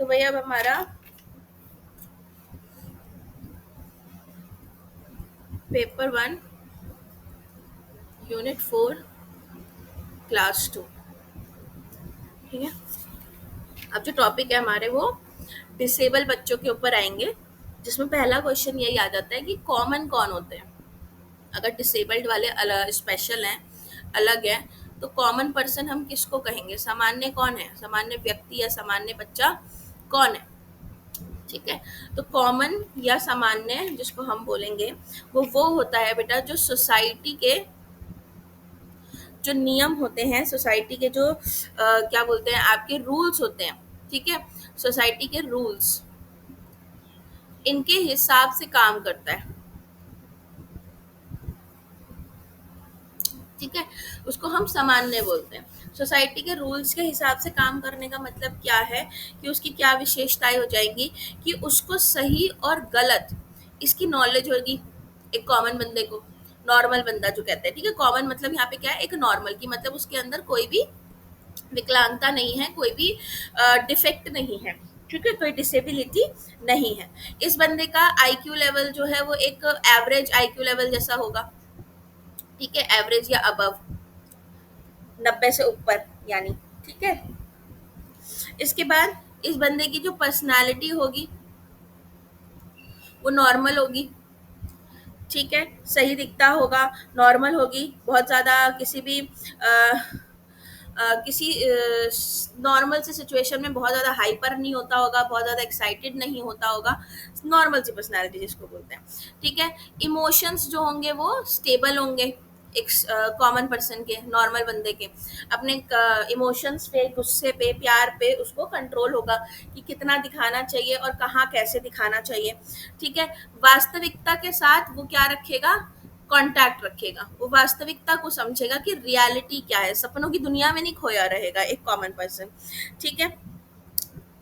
तो भैया अब हमारा पेपर 1 यूनिट 4 क्लास 2, ठीक है। अब जो टॉपिक है हमारे वो डिसेबल बच्चों के ऊपर आएंगे, जिसमें पहला क्वेश्चन यही आ जाता है कि कॉमन कौन होते हैं। अगर डिसेबल्ड वाले अलग स्पेशल हैं, अलग है, तो कॉमन पर्सन हम किसको कहेंगे? सामान्य कौन है? सामान्य व्यक्ति या सामान्य बच्चा कौन है? ठीक है। तो कॉमन या सामान्य जिसको हम बोलेंगे वो होता है बेटा जो सोसाइटी के जो नियम होते हैं, सोसाइटी के जो क्या बोलते हैं आपके रूल्स होते हैं, ठीक है। सोसाइटी के रूल्स, इनके हिसाब से काम करता है, ठीक है। उसको हम सामान्य बोलते हैं। सोसाइटी के रूल्स के हिसाब से काम करने का मतलब क्या है कि उसकी क्या विशेषताएं हो जाएंगी कि उसको सही और गलत इसकी नॉलेज होगी। एक कॉमन बंदे को नॉर्मल बंदा जो कहते हैं, ठीक है। कॉमन मतलब यहाँ पे क्या है, एक नॉर्मल की मतलब उसके अंदर कोई भी विकलांगता नहीं है, कोई भी डिफेक्ट नहीं है, ठीक है, कोई डिसेबिलिटी नहीं है। इस बंदे का आईक्यू लेवल जो है वो एक एवरेज आईक्यू लेवल जैसा होगा, ठीक है, एवरेज या अबव 90 से ऊपर यानी, ठीक है। इसके बाद इस बंदे की जो पर्सनालिटी होगी वो नॉर्मल होगी, ठीक है, सही दिखता होगा, नॉर्मल होगी, बहुत ज़्यादा किसी भी किसी नॉर्मल सी सिचुएशन में बहुत ज़्यादा हाइपर नहीं होता होगा, बहुत ज़्यादा एक्साइटेड नहीं होता होगा, नॉर्मल सी पर्सनालिटी जिसको बोलते हैं, ठीक है। इमोशंस जो होंगे वो स्टेबल होंगे, एक कॉमन पर्सन के, नॉर्मल बंदे के अपने इमोशंस पे, गुस्से पे, प्यार पे उसको कंट्रोल होगा कि कितना दिखाना चाहिए और कहाँ कैसे दिखाना चाहिए, ठीक है। वास्तविकता के साथ वो क्या रखेगा? कांटेक्ट रखेगा, वो वास्तविकता को समझेगा कि रियलिटी क्या है, सपनों की दुनिया में नहीं खोया रहेगा एक कॉमन पर्सन, ठीक है।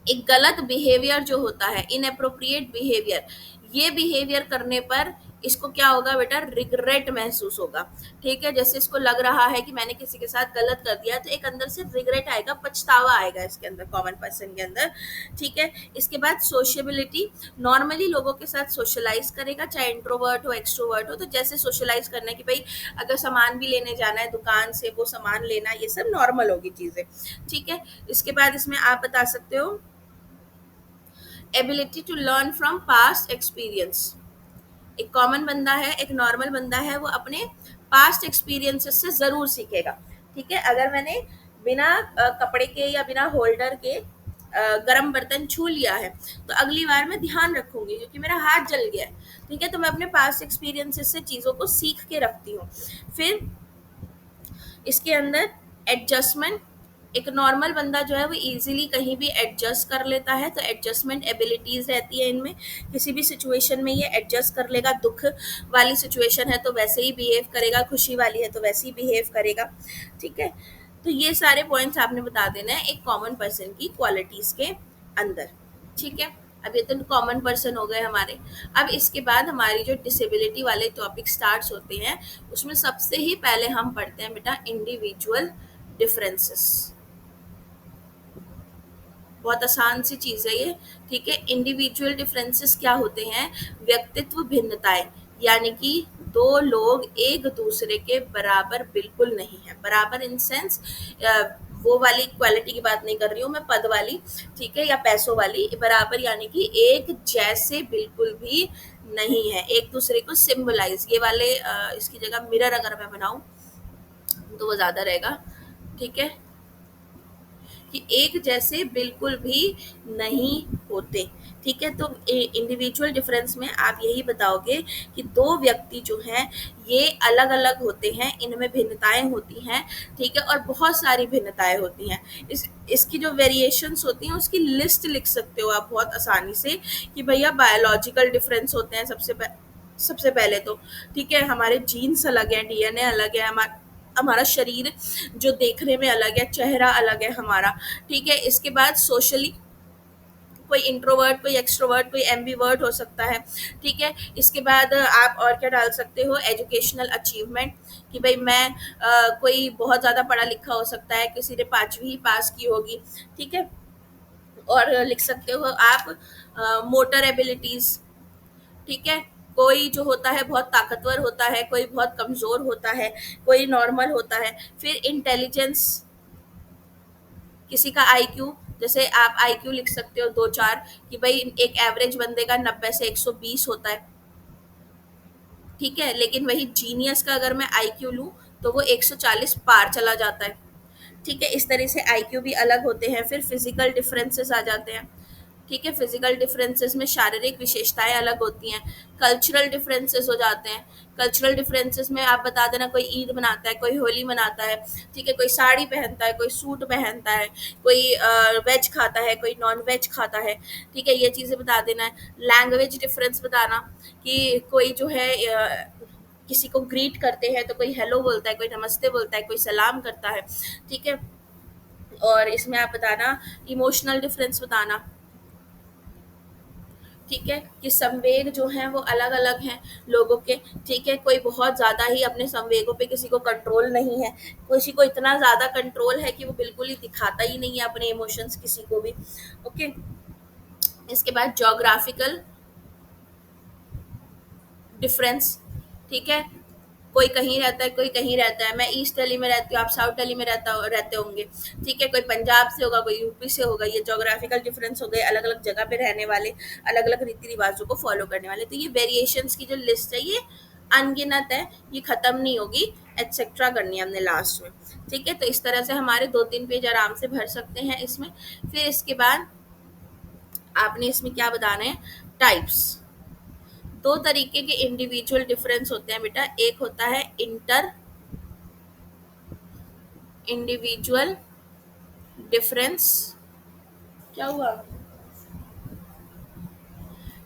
एक गलत बिहेवियर जो होता है, इनअप्रोप्रिएट बिहेवियर, ये बिहेवियर करने पर इसको क्या होगा बेटा? रिग्रेट महसूस होगा, ठीक है। जैसे इसको लग रहा है कि मैंने किसी के साथ गलत कर दिया, तो एक अंदर से रिग्रेट आएगा, पछतावा आएगा इसके अंदर, कॉमन पर्सन के अंदर, ठीक है। इसके बाद सोशेबिलिटी, नॉर्मली लोगों के साथ सोशलाइज करेगा, चाहे इंट्रोवर्ट हो एक्सट्रोवर्ट हो, तो जैसे सोशलाइज करना है कि भाई अगर सामान भी लेने जाना है दुकान से, वो सामान लेना, ये सब नॉर्मल होगी चीजें, ठीक है। इसके बाद इसमें आप बता सकते हो ability to learn from past experience. एक कॉमन बंदा है, एक नॉर्मल बंदा है, वो अपने पास्ट एक्सपीरियंसेस से जरूर सीखेगा, ठीक है। अगर मैंने बिना कपड़े के या बिना होल्डर के गरम बर्तन छू लिया है, तो अगली बार मैं ध्यान रखूंगी क्योंकि मेरा हाथ जल गया है, ठीक है। तो मैं अपने पास्ट एक्सपीरियंसेस से चीज़ों को सीख के रखती हूँ। फिर इसके अंदर एडजस्टमेंट, एक नॉर्मल बंदा जो है वो इजीली कहीं भी एडजस्ट कर लेता है, तो एडजस्टमेंट एबिलिटीज रहती है इनमें, किसी भी सिचुएशन में ये एडजस्ट कर लेगा। दुख वाली सिचुएशन है तो वैसे ही बिहेव करेगा, खुशी वाली है तो वैसे ही बिहेव करेगा, ठीक है। तो ये सारे पॉइंट्स आपने बता देना है एक कॉमन पर्सन की क्वालिटीज के अंदर, ठीक है। अब ये तो कॉमन पर्सन हो गए हमारे। अब इसके बाद हमारी जो डिसेबिलिटी वाले टॉपिक स्टार्ट होते हैं, उसमें सबसे ही पहले हम पढ़ते हैं बेटा इंडिविजुअल डिफरेंसेस। बहुत आसान सी चीज है ये, ठीक है। इंडिविजुअल डिफरेंसेस क्या होते हैं? व्यक्तित्व भिन्नताएं, यानी कि दो लोग एक दूसरे के बराबर बिल्कुल नहीं है। बराबर इन सेंस वो वाली क्वालिटी की बात नहीं कर रही हूँ मैं, पद वाली, ठीक है, या पैसों वाली। बराबर यानी कि एक जैसे बिल्कुल भी नहीं है, एक दूसरे को सिंबलाइज, ये वाले इसकी जगह मिरर अगर मैं बनाऊं तो वो ज्यादा रहेगा, ठीक है, कि एक जैसे बिल्कुल भी नहीं होते, ठीक है। तो इंडिविजुअल डिफरेंस में आप यही बताओगे कि दो व्यक्ति जो हैं ये अलग अलग होते हैं, इनमें भिन्नताएं होती हैं, ठीक है, और बहुत सारी भिन्नताएं होती हैं। इसकी जो वेरिएशंस होती हैं उसकी लिस्ट लिख सकते हो आप बहुत आसानी से कि भैया बायोलॉजिकल डिफरेंस होते हैं सबसे पहले तो, ठीक है, हमारे जीन्स अलग है, डीएनए अलग है, हमारा शरीर जो देखने में अलग है, चेहरा अलग है हमारा, ठीक है। इसके बाद सोशली कोई इंट्रोवर्ट, कोई एक्सट्रोवर्ट, कोई एम्बीवर्ट हो सकता है, ठीक है। इसके बाद आप और क्या डाल सकते हो? एजुकेशनल अचीवमेंट, कि भाई मैं कोई बहुत ज़्यादा पढ़ा लिखा हो सकता है, किसी ने 5वीं ही पास की होगी, ठीक है, और लिख सकते हो आप मोटर एबिलिटीज, ठीक है। कोई जो होता है बहुत ताकतवर होता है, कोई बहुत कमजोर होता है, कोई नॉर्मल होता है। फिर इंटेलिजेंस, किसी का आईक्यू, जैसे आप आईक्यू लिख सकते हो 2-4, कि भाई एक एवरेज बंदे का 90 से 120 होता है, ठीक है। लेकिन वही जीनियस का अगर मैं आईक्यू लूँ तो वो 140 पार चला जाता है, ठीक है। इस तरह से आईक्यू भी अलग होते हैं। फिर फिजिकल डिफरेंसेस आ जाते हैं, ठीक है। फिजिकल डिफरेंसेस में शारीरिक विशेषताएं अलग होती हैं। कल्चरल डिफरेंसेस हो जाते हैं। कल्चरल डिफरेंसेस में आप बता देना, कोई ईद मनाता है, कोई होली मनाता है, ठीक है। कोई साड़ी पहनता है, कोई सूट पहनता है, कोई वेज खाता है, कोई नॉन वेज खाता है, ठीक है। ये चीज़ें बता देना है। लैंग्वेज डिफरेंस बताना, कि कोई जो है किसी को ग्रीट करते हैं तो कोई हेलो बोलता है, कोई नमस्ते बोलता है, कोई सलाम करता है, ठीक है। और इसमें आप बताना इमोशनल डिफरेंस बताना, ठीक है, कि संवेग जो हैं वो अलग अलग हैं लोगों के, ठीक है। कोई बहुत ज़्यादा ही अपने संवेगों पे किसी को कंट्रोल नहीं है, किसी को इतना ज़्यादा कंट्रोल है कि वो बिल्कुल ही दिखाता ही नहीं है अपने इमोशंस किसी को भी। ओके। इसके बाद जोग्राफिकल डिफरेंस, ठीक है। कोई कहीं रहता है, कोई कहीं रहता है। मैं ईस्ट दिल्ली में रहती हूँ, आप साउथ दिल्ली में रहते होंगे, ठीक है। कोई पंजाब से होगा, कोई यूपी से होगा। ये जोग्राफिकल डिफरेंस हो गए, अलग अलग जगह पे रहने वाले, अलग अलग रीति रिवाजों को फॉलो करने वाले। तो ये वेरिएशंस की जो लिस्ट है ये अनगिनत है, ये खत्म नहीं होगी, एटसेट्रा करनी है हमने लास्ट में, ठीक है। तो इस तरह से हमारे 2-3 पेज आराम से भर सकते हैं इसमें। फिर इसके बाद आपने इसमें क्या बताना है, टाइप्स। दो तरीके के इंडिविजुअल डिफरेंस होते हैं बेटा, एक होता है इंटर इंडिविजुअल डिफरेंस। क्या हुआ?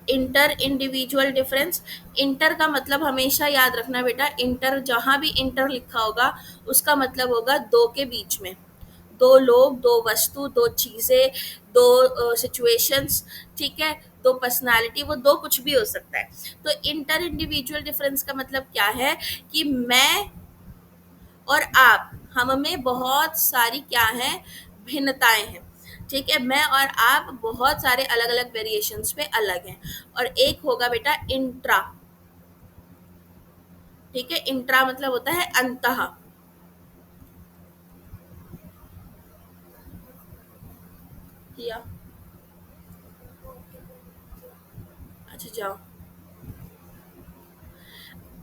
Inter individual difference. इंटर का मतलब हमेशा याद रखना बेटा, इंटर जहां भी इंटर लिखा होगा उसका मतलब होगा दो के बीच में, दो लोग, दो वस्तु, दो चीजें, दो सिचुएशंस, ठीक है, दो पर्सनालिटी, वो दो कुछ भी हो सकता है। तो इंटर इंडिविजुअल डिफरेंस का मतलब क्या है, कि मैं और आप, हम में बहुत सारी क्या है, भिन्नताएं हैं, ठीक है। मैं और आप बहुत सारे अलग अलग वेरिएशंस पे अलग हैं। और एक होगा बेटा इंट्रा, ठीक है। इंट्रा मतलब होता है अंतः, किया, अच्छा जाओ।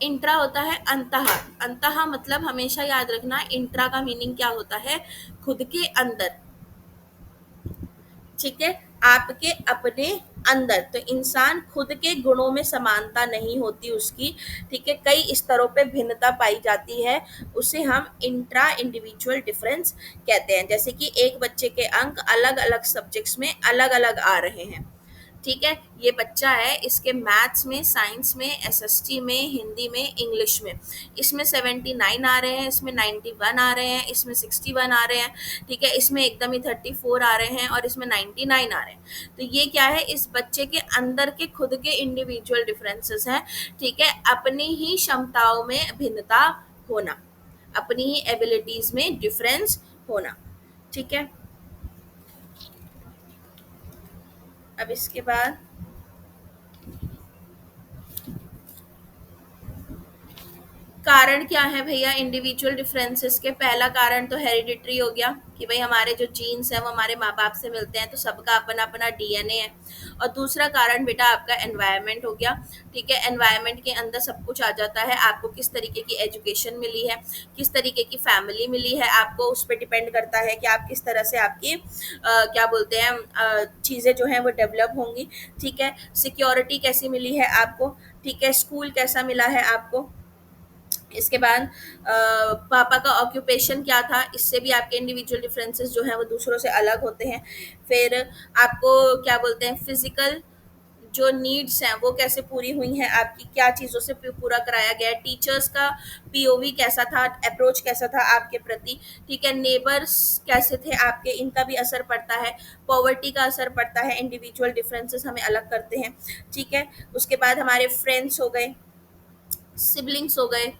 इंट्रा होता है अंतः। अंतः मतलब हमेशा याद रखना, इंट्रा का मीनिंग क्या होता है, खुद के अंदर, ठीक है, आपके अपने अंदर। तो इंसान खुद के गुणों में समानता नहीं होती उसकी, ठीक है, कई स्तरों पे भिन्नता पाई जाती है, उसे हम इंट्रा इंडिविजुअल डिफरेंस कहते हैं। जैसे कि एक बच्चे के अंक अलग अलग सब्जेक्ट्स में अलग अलग आ रहे हैं, ठीक है। ये बच्चा है, इसके मैथ्स में, साइंस में, एसएसटी में, हिंदी में, इंग्लिश में, इसमें 79 आ रहे हैं, इसमें 91 आ रहे हैं, इसमें 61 आ रहे हैं, ठीक है। इसमें एकदम ही 34 आ रहे हैं और इसमें 99 आ रहे हैं। तो ये क्या है, इस बच्चे के अंदर के खुद के इंडिविजुअल डिफरेंसेस हैं, ठीक है। अपनी ही क्षमताओं में भिन्नता होना, अपनी ही एबिलिटीज में डिफरेंस होना, ठीक है। अब इसके बाद कारण क्या है भैया इंडिविजुअल डिफरेंसेस के। पहला कारण तो हेरिडिटरी हो गया, कि भाई हमारे जो जीन्स हैं वो हमारे माँ बाप से मिलते हैं, तो सबका अपना अपना डीएनए है। और दूसरा कारण बेटा आपका एनवायरनमेंट हो गया, ठीक है। एनवायरनमेंट के अंदर सब कुछ आ जाता है, आपको किस तरीके की एजुकेशन मिली है, किस तरीके की फैमिली मिली है, आपको उस पर डिपेंड करता है कि आप किस तरह से आपकी क्या बोलते हैं चीज़ें जो हैं वो डेवलप होंगी, ठीक है। सिक्योरिटी कैसी मिली है आपको, ठीक है, स्कूल कैसा मिला है आपको। इसके बाद पापा का ऑक्यूपेशन क्या था, इससे भी आपके इंडिविजुअल डिफरेंसेस जो हैं वो दूसरों से अलग होते हैं। फिर आपको क्या बोलते हैं, फिजिकल जो नीड्स हैं वो कैसे पूरी हुई हैं आपकी, क्या चीज़ों से पूरा कराया गया है, टीचर्स का पीओवी कैसा था, अप्रोच कैसा था आपके प्रति, ठीक है। नेबर्स कैसे थे आपके, इनका भी असर पड़ता है। पॉवर्टी का असर पड़ता है, इंडिविजुअल डिफरेंसेस हमें अलग करते हैं, ठीक है। उसके बाद हमारे फ्रेंड्स हो गए, सिबलिंग्स हो गए,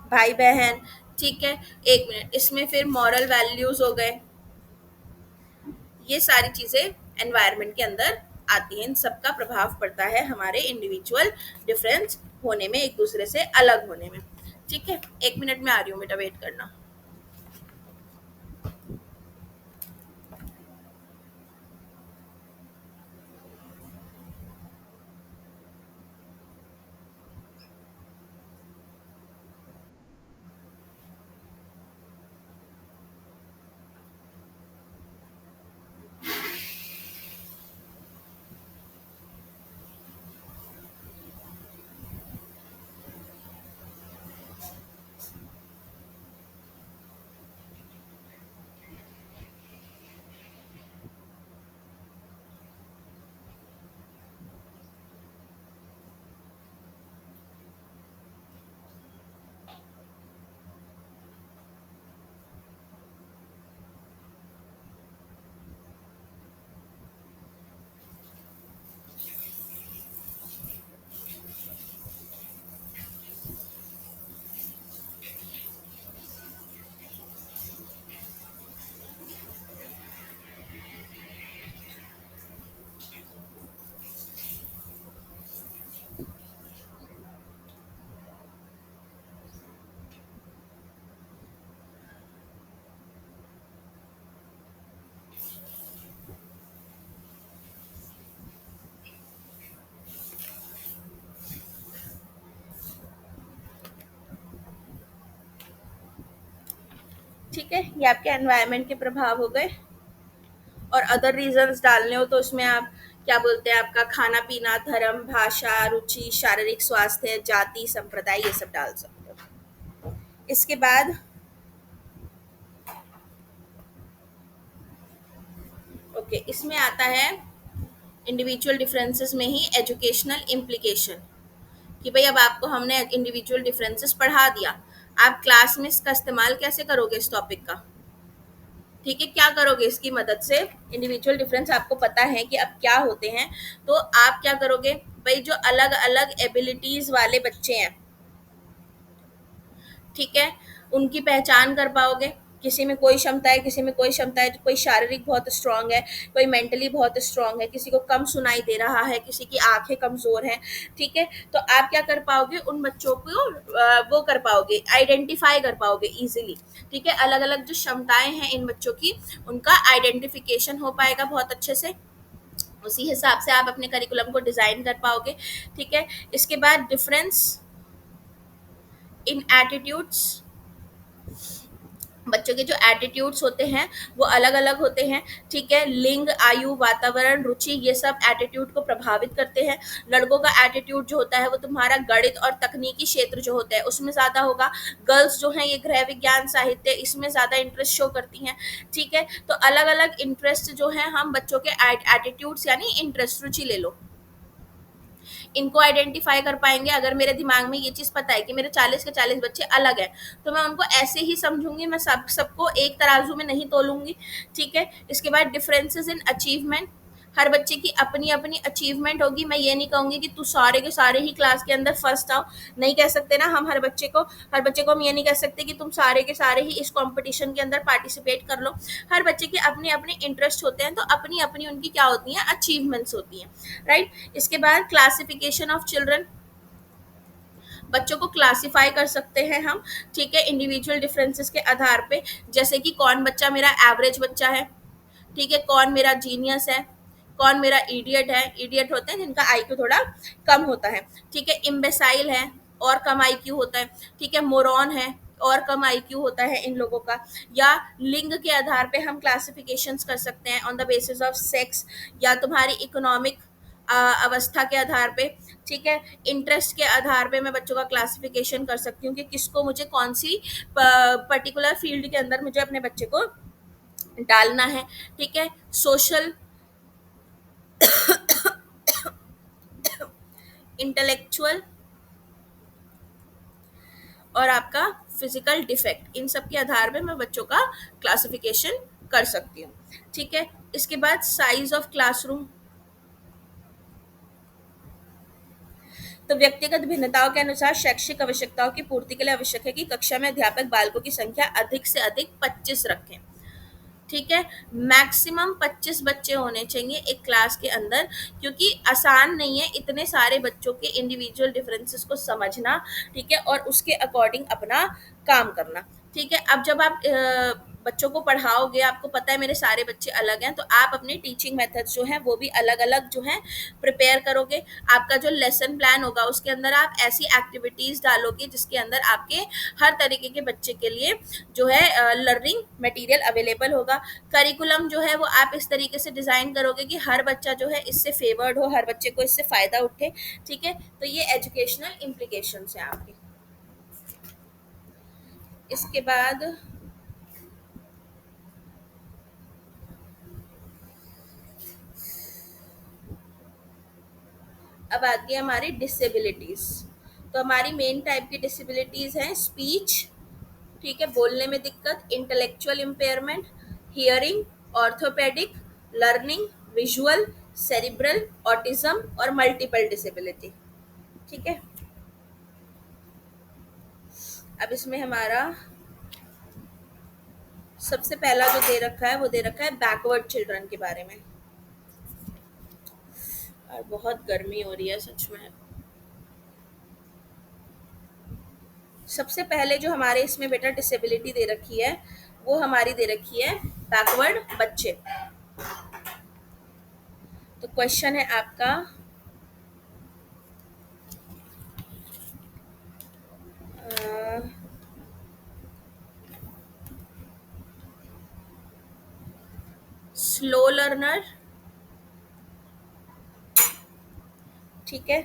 भाई बहन, ठीक है। एक मिनट, इसमें फिर मॉरल वैल्यूज हो गए, ये सारी चीजें एनवायरनमेंट के अंदर आती हैं। इन सबका प्रभाव पड़ता है हमारे इंडिविजुअल डिफरेंस होने में, एक दूसरे से अलग होने में। ठीक है, 1 मिनट में आ रही हूँ बेटा, वेट करना। ठीक है, ये आपके एनवायरनमेंट के प्रभाव हो गए। और अदर रीजंस डालने हो तो उसमें आप क्या बोलते हैं, आपका खाना पीना, धर्म, भाषा, रुचि, शारीरिक स्वास्थ्य, जाति, संप्रदाय, ये सब डाल सकते हो। इसके बाद ओके, इसमें आता है इंडिविजुअल डिफरेंसेस में ही एजुकेशनल इम्प्लीकेशन, कि भाई अब आपको हमने इंडिविजुअल डिफरेंसेस पढ़ा दिया, आप क्लास में इसका इस्तेमाल कैसे करोगे इस टॉपिक का? ठीक है, क्या करोगे इसकी मदद से? इंडिविजुअल डिफरेंस आपको पता है कि अब क्या होते हैं, तो आप क्या करोगे भाई, जो अलग अलग एबिलिटीज वाले बच्चे हैं, ठीक है, उनकी पहचान कर पाओगे। किसी में कोई क्षमता है, किसी में कोई क्षमता है, कोई शारीरिक बहुत स्ट्रांग है, कोई मेंटली बहुत स्ट्रांग है, किसी को कम सुनाई दे रहा है, किसी की आंखें कमजोर हैं। ठीक है, तो आप क्या कर पाओगे, उन बच्चों को वो कर पाओगे, आइडेंटिफाई कर पाओगे इजीली। ठीक है, अलग अलग जो क्षमताएं हैं इन बच्चों की, उनका आइडेंटिफिकेशन हो पाएगा बहुत अच्छे से। उसी हिसाब से आप अपने करिकुलम को डिजाइन कर पाओगे। ठीक है, इसके बाद डिफरेंस इन एटीट्यूड्स, बच्चों के जो एटीट्यूड्स होते हैं वो अलग अलग होते हैं। ठीक है, लिंग, आयु, वातावरण, रुचि, ये सब एटीट्यूड को प्रभावित करते हैं। लड़कों का एटीट्यूड जो होता है वो तुम्हारा गणित और तकनीकी क्षेत्र जो होता है उसमें ज़्यादा होगा। गर्ल्स जो हैं ये गृह विज्ञान, साहित्य, इसमें ज़्यादा इंटरेस्ट शो करती हैं। ठीक है, तो अलग अलग इंटरेस्ट जो है, हम बच्चों के एटीट्यूड्स यानी इंटरेस्ट, रुचि ले लो, इनको आइडेंटिफाई कर पाएंगे। अगर मेरे दिमाग में ये चीज़ पता है कि मेरे 40 के 40 बच्चे अलग हैं, तो मैं उनको ऐसे ही समझूंगी, मैं सबको एक तराजू में नहीं तोलूंगी। ठीक है, इसके बाद डिफरेंसेस इन अचीवमेंट, हर बच्चे की अपनी अपनी अचीवमेंट होगी। मैं ये नहीं कहूंगी कि तू सारे के सारे ही क्लास के अंदर फर्स्ट आओ, नहीं कह सकते ना हम। हर बच्चे को हम ये नहीं कह सकते कि तुम सारे के सारे ही इस कंपटीशन के अंदर पार्टिसिपेट कर लो। हर बच्चे के अपने अपने इंटरेस्ट होते हैं, तो अपनी अपनी उनकी क्या होती हैं, अचीवमेंट्स होती हैं। राइट, इसके बाद क्लासिफिकेशन ऑफ चिल्ड्रन, बच्चों को क्लासिफाई कर सकते हैं हम। ठीक है, इंडिविजुअल डिफरेंसेस के आधार पे, जैसे कि कौन बच्चा मेरा एवरेज बच्चा है, ठीक है, कौन मेरा जीनियस है, कौन मेरा इडियट है। इडियट होते हैं जिनका आईक्यू थोड़ा कम होता है। ठीक है, इम्बेसाइल है और कम आईक्यू होता है। ठीक है, मोरॉन है और कम आईक्यू होता है इन लोगों का। या लिंग के आधार पे हम क्लासिफिकेशंस कर सकते हैं, on the basis of sex, या तुम्हारी इकोनॉमिक अवस्था के आधार पे। ठीक है, इंटरेस्ट के आधार पे मैं बच्चों का क्लासिफिकेशन कर सकती हूँ कि किसको मुझे कौन सी पर्टिकुलर फील्ड के अंदर मुझे अपने बच्चे को डालना है। ठीक है, सोशल, इंटेलेक्चुअल और आपका फिजिकल डिफेक्ट, इन सब के आधार पे मैं बच्चों का क्लासिफिकेशन कर सकती हूँ। ठीक है, इसके बाद साइज ऑफ क्लासरूम, तो व्यक्तिगत भिन्नताओं के अनुसार शैक्षिक आवश्यकताओं की पूर्ति के लिए आवश्यक है कि कक्षा में अध्यापक बालकों की संख्या अधिक से अधिक 25 रखें। ठीक है। मैक्सिमम 25 बच्चे होने चाहिए एक क्लास के अंदर, क्योंकि आसान नहीं है इतने सारे बच्चों के इंडिविजुअल डिफरेंसेस को समझना, ठीक है, और उसके अकॉर्डिंग अपना काम करना। ठीक है, अब जब आप बच्चों को पढ़ाओगे, आपको पता है मेरे सारे बच्चे अलग हैं, तो आप अपने टीचिंग मेथड्स जो हैं वो भी अलग अलग जो हैं प्रिपेयर करोगे। आपका जो लेसन प्लान होगा उसके अंदर आप ऐसी एक्टिविटीज डालोगे जिसके अंदर आपके हर तरीके के बच्चे के लिए जो है लर्निंग मटेरियल अवेलेबल होगा। करिकुलम जो है वो आप इस तरीके से डिजाइन करोगे कि हर बच्चा जो है इससे फेवर्ड हो, हर बच्चे को इससे फायदा उठे। ठीक है, तो ये एजुकेशनल इम्प्लीकेशंस हैं आपके। इसके बाद अब आती है हमारी डिसेबिलिटीज। तो हमारी मेन टाइप की डिसेबिलिटीज हैं स्पीच, ठीक है, बोलने में दिक्कत, intellectual impairment, hearing, orthopaedic, learning, visual, cerebral, autism और मल्टीपल डिसेबिलिटी। ठीक है, अब इसमें हमारा सबसे पहला जो दे रखा है वो दे रखा है बैकवर्ड चिल्ड्रन के बारे में। और बहुत गर्मी हो रही है सच में। सबसे पहले जो हमारे इसमें बेटा डिसेबिलिटी दे रखी है वो हमारी दे रखी है बैकवर्ड बच्चे। तो क्वेश्चन है आपका, स्लो लर्नर, ठीक है,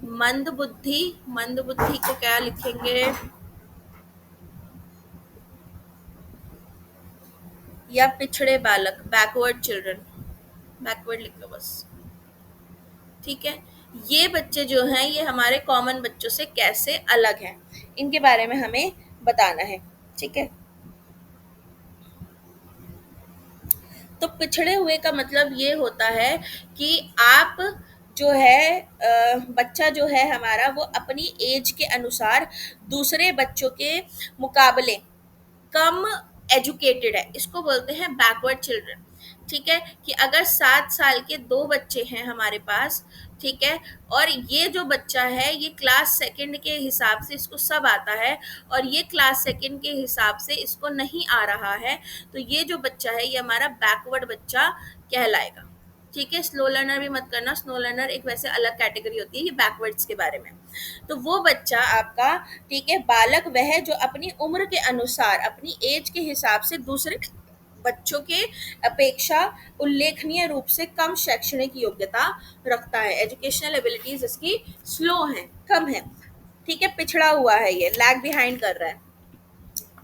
मंद बुद्धि, मंद बुद्धि को क्या लिखेंगे, या पिछड़े बालक, बैकवर्ड चिल्ड्रन, बैकवर्ड लिख लो बस। ठीक है, ये बच्चे जो हैं ये हमारे कॉमन बच्चों से कैसे अलग हैं, इनके बारे में हमें बताना है। ठीक है, तो पिछड़े हुए का मतलब ये होता है कि आप जो है बच्चा जो है हमारा वो अपनी एज के अनुसार दूसरे बच्चों के मुकाबले कम एजुकेटेड है, इसको बोलते हैं बैकवर्ड चिल्ड्रन। ठीक है, कि अगर 7 साल के दो बच्चे हैं हमारे पास, ठीक है, और ये जो बच्चा है ये क्लास सेकंड के हिसाब से इसको सब आता है, और ये क्लास सेकंड के हिसाब से इसको नहीं आ रहा है, तो ये जो बच्चा है ये हमारा बैकवर्ड बच्चा कहलाएगा। ठीक है, स्लो लर्नर भी मत करना, स्लो लर्नर एक वैसे अलग कैटेगरी होती है, ये बैकवर्ड्स के बारे में। तो वो बच्चा आपका, ठीक है, बालक वह जो अपनी उम्र के अनुसार अपनी एज के हिसाब से दूसरे बच्चों के अपेक्षा उल्लेखनीय रूप से कम शैक्षणिक योग्यता रखता है, एजुकेशनल एबिलिटीज इसकी स्लो है, कम है। ठीक है, पिछड़ा हुआ है, ये लैग बिहाइंड कर रहा है।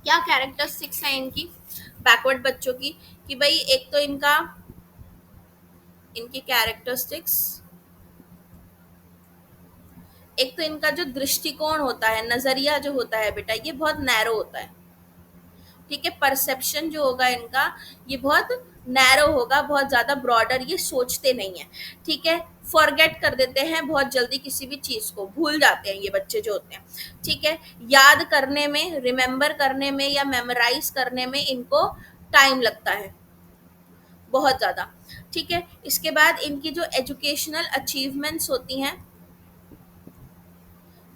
क्या कैरेक्टरिस्टिक्स है इनकी बैकवर्ड बच्चों की, कि भाई एक तो इनका, इनकी कैरेक्टरिस्टिक्स, एक तो इनका जो दृष्टिकोण होता है, नजरिया जो होता है बेटा ये बहुत नैरो होता है। ठीक है, परसेप्शन जो होगा इनका ये बहुत नैरो होगा, बहुत ज्यादा ब्रॉडर ये सोचते नहीं है। ठीक है, फॉरगेट कर देते हैं बहुत जल्दी, किसी भी चीज को भूल जाते हैं ये बच्चे जो होते हैं। ठीक है, याद करने में, रिमेम्बर करने में या मेमोराइज करने में इनको टाइम लगता है बहुत ज्यादा। ठीक है, इसके बाद इनकी जो एजुकेशनल अचीवमेंट्स होती हैं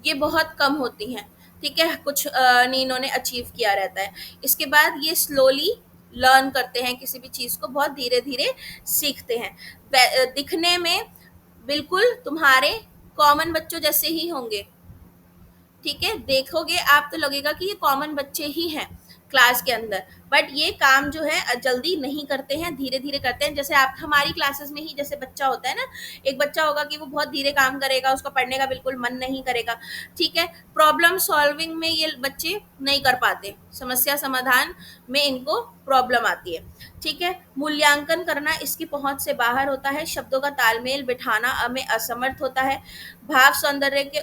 ये बहुत कम होती हैं। ठीक है, कुछ नहीं इन्होंने अचीव किया रहता है। इसके बाद ये स्लोली लर्न करते हैं, किसी भी चीज़ को बहुत धीरे धीरे सीखते हैं। दिखने में बिल्कुल तुम्हारे कॉमन बच्चों जैसे ही होंगे। ठीक है, देखोगे आप तो लगेगा कि ये कॉमन बच्चे ही हैं क्लास के अंदर, बट ये काम जो है जल्दी नहीं करते हैं, धीरे धीरे करते हैं। जैसे आप हमारी क्लासेस में ही जैसे बच्चा होता है ना, एक बच्चा होगा कि वो बहुत धीरे काम करेगा, उसका पढ़ने का बिल्कुल मन नहीं करेगा। ठीक है, प्रॉब्लम सॉल्विंग में ये बच्चे नहीं कर पाते, समस्या समाधान में इनको प्रॉब्लम आती है। ठीक है, मूल्यांकन करना इसकी पहुंच से बाहर होता है, शब्दों का तालमेल बिठाना में असमर्थ होता है, भाव सौंदर्य के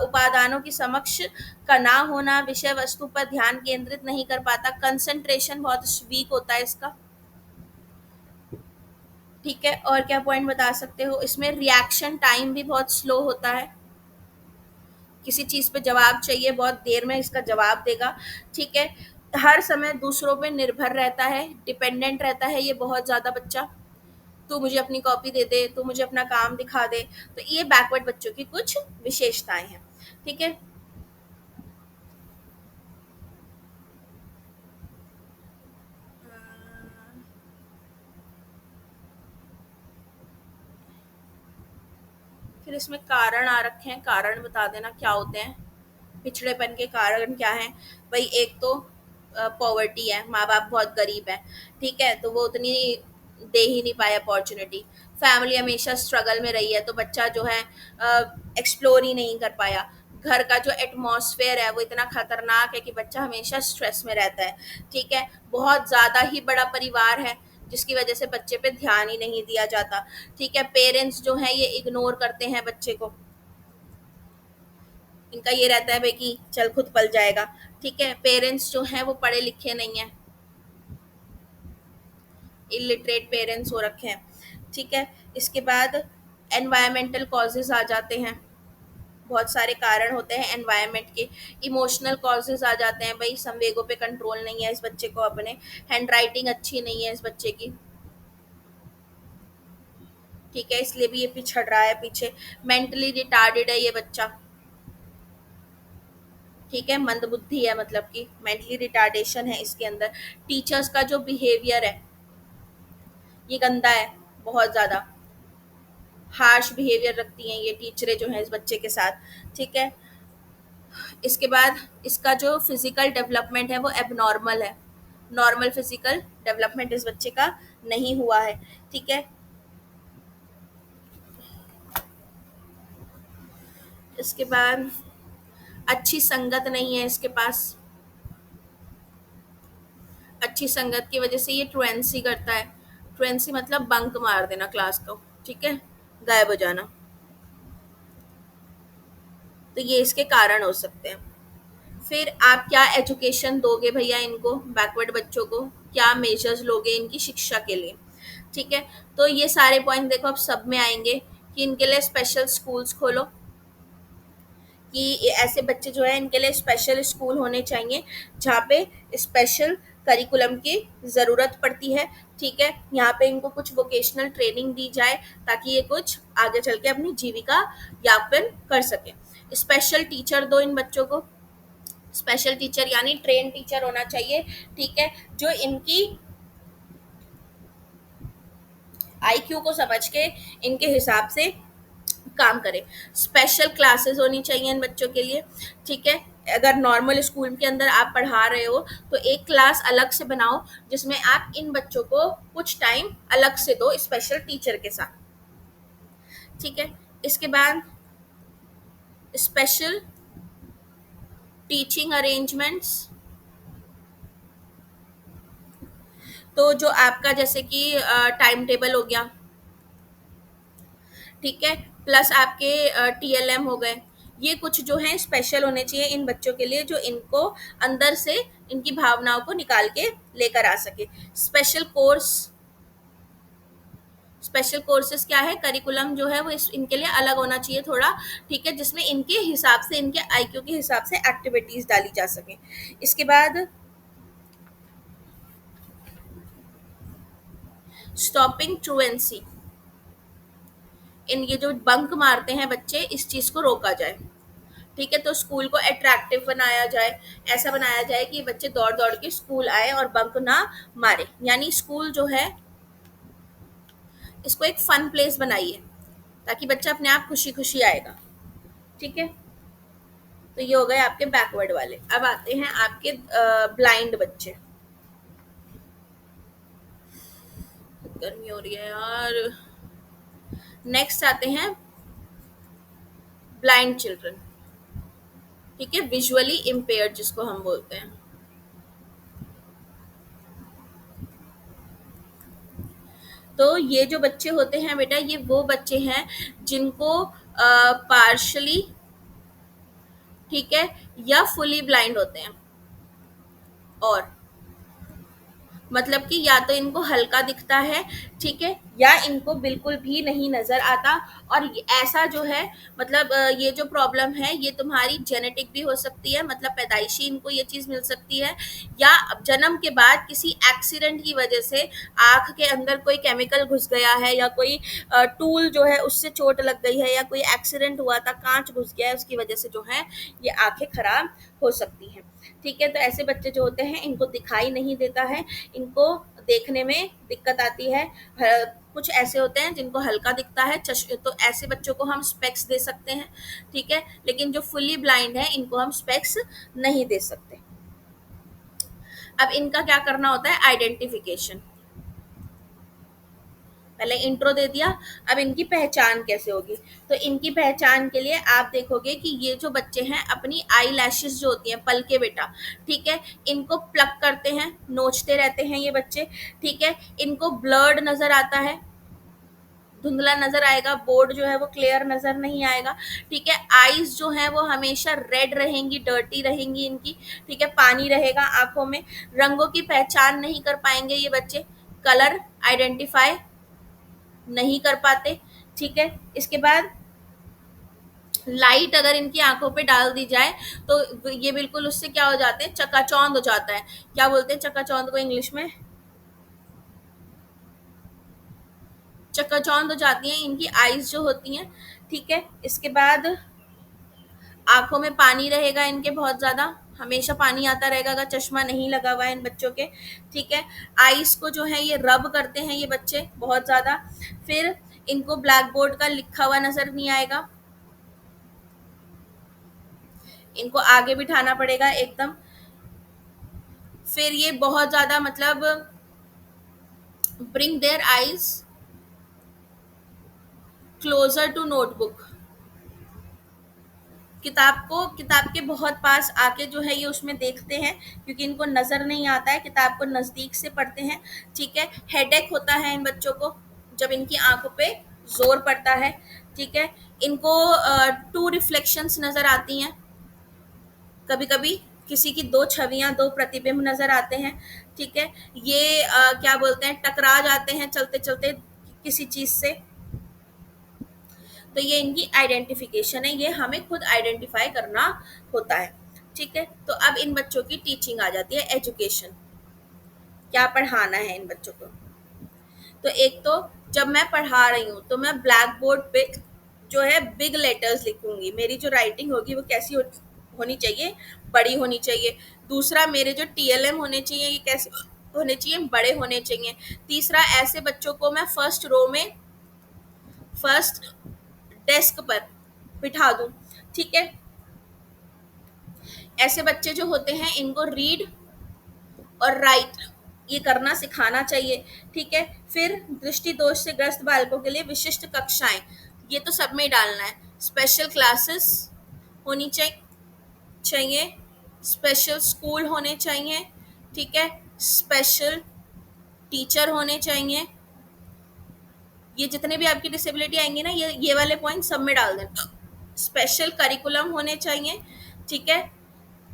उपादानों की समक्ष का ना होना, विषय वस्तु पर ध्यान केंद्रित नहीं कर पाता, कंसंट्रेशन बहुत वीक होता है इसका। ठीक है, और क्या पॉइंट बता सकते हो इसमें, रिएक्शन टाइम भी बहुत स्लो होता है, किसी चीज पे जवाब चाहिए बहुत देर में इसका जवाब देगा। ठीक है, हर समय दूसरों पे निर्भर रहता है, डिपेंडेंट रहता है ये बहुत ज़्यादा बच्चा। तू मुझे अपनी कॉपी दे दे, तू मुझे अपना काम दिखा दे। तो ये बैकवर्ड बच्चों की कुछ विशेषताएं हैं। ठीक है। फिर इसमें कारण आ रखे हैं, कारण बता देना क्या होते हैं। पिछड़ेपन के कारण क्या है? भाई एक तो पॉवर्टी है, माँ बाप बहुत गरीब है, ठीक है, तो वो उतनी दे ही नहीं पाए अपॉर्चुनिटी। फैमिली हमेशा स्ट्रगल में रही है, तो बच्चा जो है एक्सप्लोर ही नहीं कर पाया। घर का जो एटमॉस्फेयर है वो इतना खतरनाक है कि बच्चा हमेशा स्ट्रेस में रहता है। ठीक है। बहुत ज़्यादा ही बड़ा परिवार है, जिसकी वजह से बच्चे पे ध्यान ही नहीं दिया जाता। ठीक है। पेरेंट्स जो है ये इग्नोर करते हैं बच्चे को। इनका ये रहता है भाई कि चल खुद पल जाएगा। ठीक है। पेरेंट्स जो हैं वो पढ़े लिखे नहीं है, इलिटरेट पेरेंट्स हो रखे हैं। ठीक है। इसके बाद एनवायरमेंटल कॉजेज आ जाते हैं। बहुत सारे कारण होते हैं एनवायरनमेंट के। इमोशनल कॉजेज आ जाते हैं, भाई संवेगों पे कंट्रोल नहीं है इस बच्चे को अपने। हैंड राइटिंग अच्छी नहीं है इस बच्चे की। ठीक है, इसलिए भी ये पिछड़ रहा है पीछे। मेंटली रिटार्डेड है ये बच्चा। ठीक है, मंदबुद्धि है, मतलब कि मेंटली रिटार्डेशन है इसके अंदर। टीचर्स का जो बिहेवियर है ये गंदा है, बहुत ज़्यादा हार्श बिहेवियर रखती हैं ये टीचरें जो हैं इस बच्चे के साथ। ठीक है। इसके बाद इसका जो फिजिकल डेवलपमेंट है वो एबनॉर्मल है। नॉर्मल फिजिकल डेवलपमेंट इस बच्चे का नहीं हुआ है। ठीक है। इसके बाद अच्छी संगत नहीं है इसके पास। अच्छी संगत की वजह से ये ट्रुएंसी करता है। ट्रुएंसी मतलब बंक मार देना क्लास को। ठीक है, गायब हो जाना। तो ये इसके कारण हो सकते हैं। फिर आप क्या एजुकेशन दोगे भैया इनको, बैकवर्ड बच्चों को क्या मेजर्स लोगे इनकी शिक्षा के लिए? ठीक है। तो ये सारे पॉइंट देखो अब सब में आएंगे कि इनके लिए स्पेशल स्कूल्स खोलो, कि ये ऐसे बच्चे जो है इनके लिए स्पेशल स्कूल होने चाहिए जहाँ पे स्पेशल करिकुलम की ज़रूरत पड़ती है। ठीक है। यहाँ पे इनको कुछ वोकेशनल ट्रेनिंग दी जाए ताकि ये कुछ आगे चल के अपनी जीविका यापन कर सके। स्पेशल टीचर दो इन बच्चों को। स्पेशल टीचर यानी ट्रेन टीचर होना चाहिए। ठीक है, जो इनकी आईक्यू को समझ के इनके हिसाब से काम करे। स्पेशल क्लासेस होनी चाहिए इन बच्चों के लिए। ठीक है। अगर नॉर्मल स्कूल के अंदर आप पढ़ा रहे हो तो एक क्लास अलग से बनाओ जिसमें आप इन बच्चों को कुछ टाइम अलग से दो स्पेशल टीचर के साथ। ठीक है। इसके बाद स्पेशल टीचिंग अरेंजमेंट्स। तो जो आपका जैसे कि टाइम टेबल हो गया, ठीक है, प्लस आपके टीएलएम हो गए, ये कुछ जो है स्पेशल होने चाहिए इन बच्चों के लिए, जो इनको अंदर से इनकी भावनाओं को निकाल के लेकर आ सके। स्पेशल कोर्स, स्पेशल कोर्सेज क्या है, करिकुलम जो है वो इनके लिए अलग होना चाहिए थोड़ा। ठीक है, जिसमें इनके हिसाब से इनके आईक्यू के हिसाब से एक्टिविटीज डाली जा सके। इसके बाद स्टॉपिंग ट्रुएंसी, इन ये जो बंक मारते हैं बच्चे इस चीज को रोका जाए। ठीक है, तो स्कूल को अट्रैक्टिव बनाया जाए। ऐसा बनाया जाए कि बच्चे दौड़ दौड़ के स्कूल आए और बंक ना मारे, यानी स्कूल जो है इसको एक फन प्लेस बनाइए ताकि बच्चा अपने आप खुशी खुशी आएगा। ठीक है। तो ये हो गए आपके बैकवर्ड वाले। अब आते हैं आपके ब्लाइंड बच्चे। गर्मी हो रही है यार। नेक्स्ट आते हैं ब्लाइंड चिल्ड्रन। ठीक है, विजुअली इम्पेयर्ड जिसको हम बोलते हैं। तो ये जो बच्चे होते हैं बेटा, ये वो बच्चे हैं जिनको पार्शली, ठीक है, या फुली ब्लाइंड होते हैं। और मतलब कि या तो इनको हल्का दिखता है, ठीक है, या इनको बिल्कुल भी नहीं नजर आता। और ऐसा जो है, मतलब ये जो प्रॉब्लम है ये तुम्हारी जेनेटिक भी हो सकती है, मतलब पैदाइशी इनको ये चीज मिल सकती है, या अब जन्म के बाद किसी एक्सीडेंट की वजह से आंख के अंदर कोई केमिकल घुस गया है, या कोई टूल जो है उससे चोट लग गई है, या कोई एक्सीडेंट हुआ था कांच घुस गया है, उसकी वजह से जो है ये आंखें खराब हो सकती हैं। ठीक है, तो ऐसे बच्चे जो होते हैं इनको दिखाई नहीं देता है, इनको देखने में दिक्कत आती है। कुछ ऐसे होते हैं जिनको हल्का दिखता है, तो ऐसे बच्चों को हम स्पेक्स दे सकते हैं। ठीक है, लेकिन जो फुली ब्लाइंड है इनको हम स्पेक्स नहीं दे सकते। अब इनका क्या करना होता है, आइडेंटिफिकेशन। पहले इंट्रो दे दिया, अब इनकी पहचान कैसे होगी। तो इनकी पहचान के लिए आप देखोगे कि ये जो बच्चे हैं अपनी आई लैशेस जो होती हैं, पलके बेटा, ठीक है, इनको प्लक करते हैं, नोचते रहते हैं ये बच्चे। ठीक है, इनको ब्लर्ड नजर आता है, धुंधला नजर आएगा, बोर्ड जो है वो क्लियर नजर नहीं आएगा। ठीक है, आईज जो है वो हमेशा रेड रहेंगी, डर्टी रहेंगी इनकी। ठीक है, पानी रहेगा आंखों में। रंगों की पहचान नहीं कर पाएंगे ये बच्चे, कलर आइडेंटिफाई नहीं कर पाते। ठीक है, इसके बाद लाइट अगर इनकी आंखों पे डाल दी जाए तो ये बिल्कुल उससे क्या हो जाते हैं, चकाचौंध हो जाता है। क्या बोलते हैं चकाचौंध को इंग्लिश में, चकाचौंध हो जाती हैं इनकी आईज जो होती हैं। ठीक है, इसके बाद आंखों में पानी रहेगा इनके बहुत ज्यादा, हमेशा पानी आता रहेगा अगर चश्मा नहीं लगा हुआ है इन बच्चों के। ठीक है, आईज को जो है ये रब करते हैं ये बच्चे बहुत ज्यादा। फिर इनको ब्लैक बोर्ड का लिखा हुआ नजर नहीं आएगा, इनको आगे बिठाना पड़ेगा एकदम। फिर ये बहुत ज्यादा मतलब bring their eyes closer to notebook, किताब के बहुत पास आके जो है ये उसमें देखते हैं, क्योंकि इनको नजर नहीं आता है, किताब को नजदीक से पढ़ते हैं। ठीक है, हेडेक होता है इन बच्चों को जब इनकी आंखों पे जोर पड़ता है। ठीक है, इनको टू रिफ्लेक्शंस नजर आती हैं, कभी कभी किसी की दो छवियां, दो प्रतिबिंब नजर आते हैं। ठीक है, ये क्या बोलते हैं, टकरा जाते हैं चलते चलते किसी चीज से। तो ये इनकी आइडेंटिफिकेशन है, ये हमें खुद आइडेंटिफाई करना होता है। ठीक है, तो अब इन बच्चों की टीचिंग आ जाती है, एजुकेशन, क्या पढ़ाना है इन बच्चों को। तो एक तो जब मैं पढ़ा रही हूँ तो मैं ब्लैक बोर्ड पे जो है बिग लेटर्स लिखूंगी, मेरी जो राइटिंग होगी वो कैसी होनी चाहिए, बड़ी होनी चाहिए। दूसरा, मेरे जो टीएलएम होने चाहिए ये कैसे होने चाहिए, बड़े होने चाहिए। तीसरा, ऐसे बच्चों को मैं फर्स्ट रो में, फर्स्ट डेस्क पर बिठा दूं। ठीक है, ऐसे बच्चे जो होते हैं इनको रीड और राइट ये करना सिखाना चाहिए। ठीक है, फिर दृष्टि दोष से ग्रस्त बालकों के लिए विशिष्ट कक्षाएं, ये तो सब में डालना है। स्पेशल क्लासेस होनी चाहिए, स्पेशल स्कूल होने चाहिए। ठीक है, स्पेशल टीचर होने चाहिए। ये जितने भी आपकी डिसेबिलिटी आएंगी ना, ये वाले पॉइंट सब में डाल देना। स्पेशल करिकुलम होने चाहिए। ठीक है,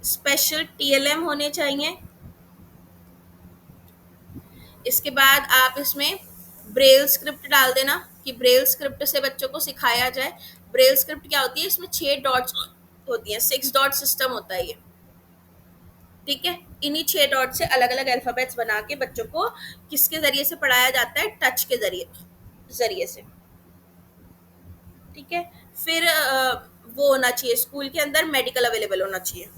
स्पेशल टीएलएम होने चाहिए। इसके बाद आप इसमें ब्रेल स्क्रिप्ट डाल देना कि ब्रेल स्क्रिप्ट से बच्चों को सिखाया जाए। ब्रेल स्क्रिप्ट क्या होती है, इसमें 6 डॉट्स होती हैं, 6 डॉट सिस्टम होता है ये। ठीक है, इन्हीं 6 डॉट से अलग अलग अल्फाबेट्स बना के बच्चों को किसके जरिए से पढ़ाया जाता है, टच के जरिए जरिए से। ठीक है, फिर वो होना चाहिए स्कूल के अंदर मेडिकल अवेलेबल होना चाहिए।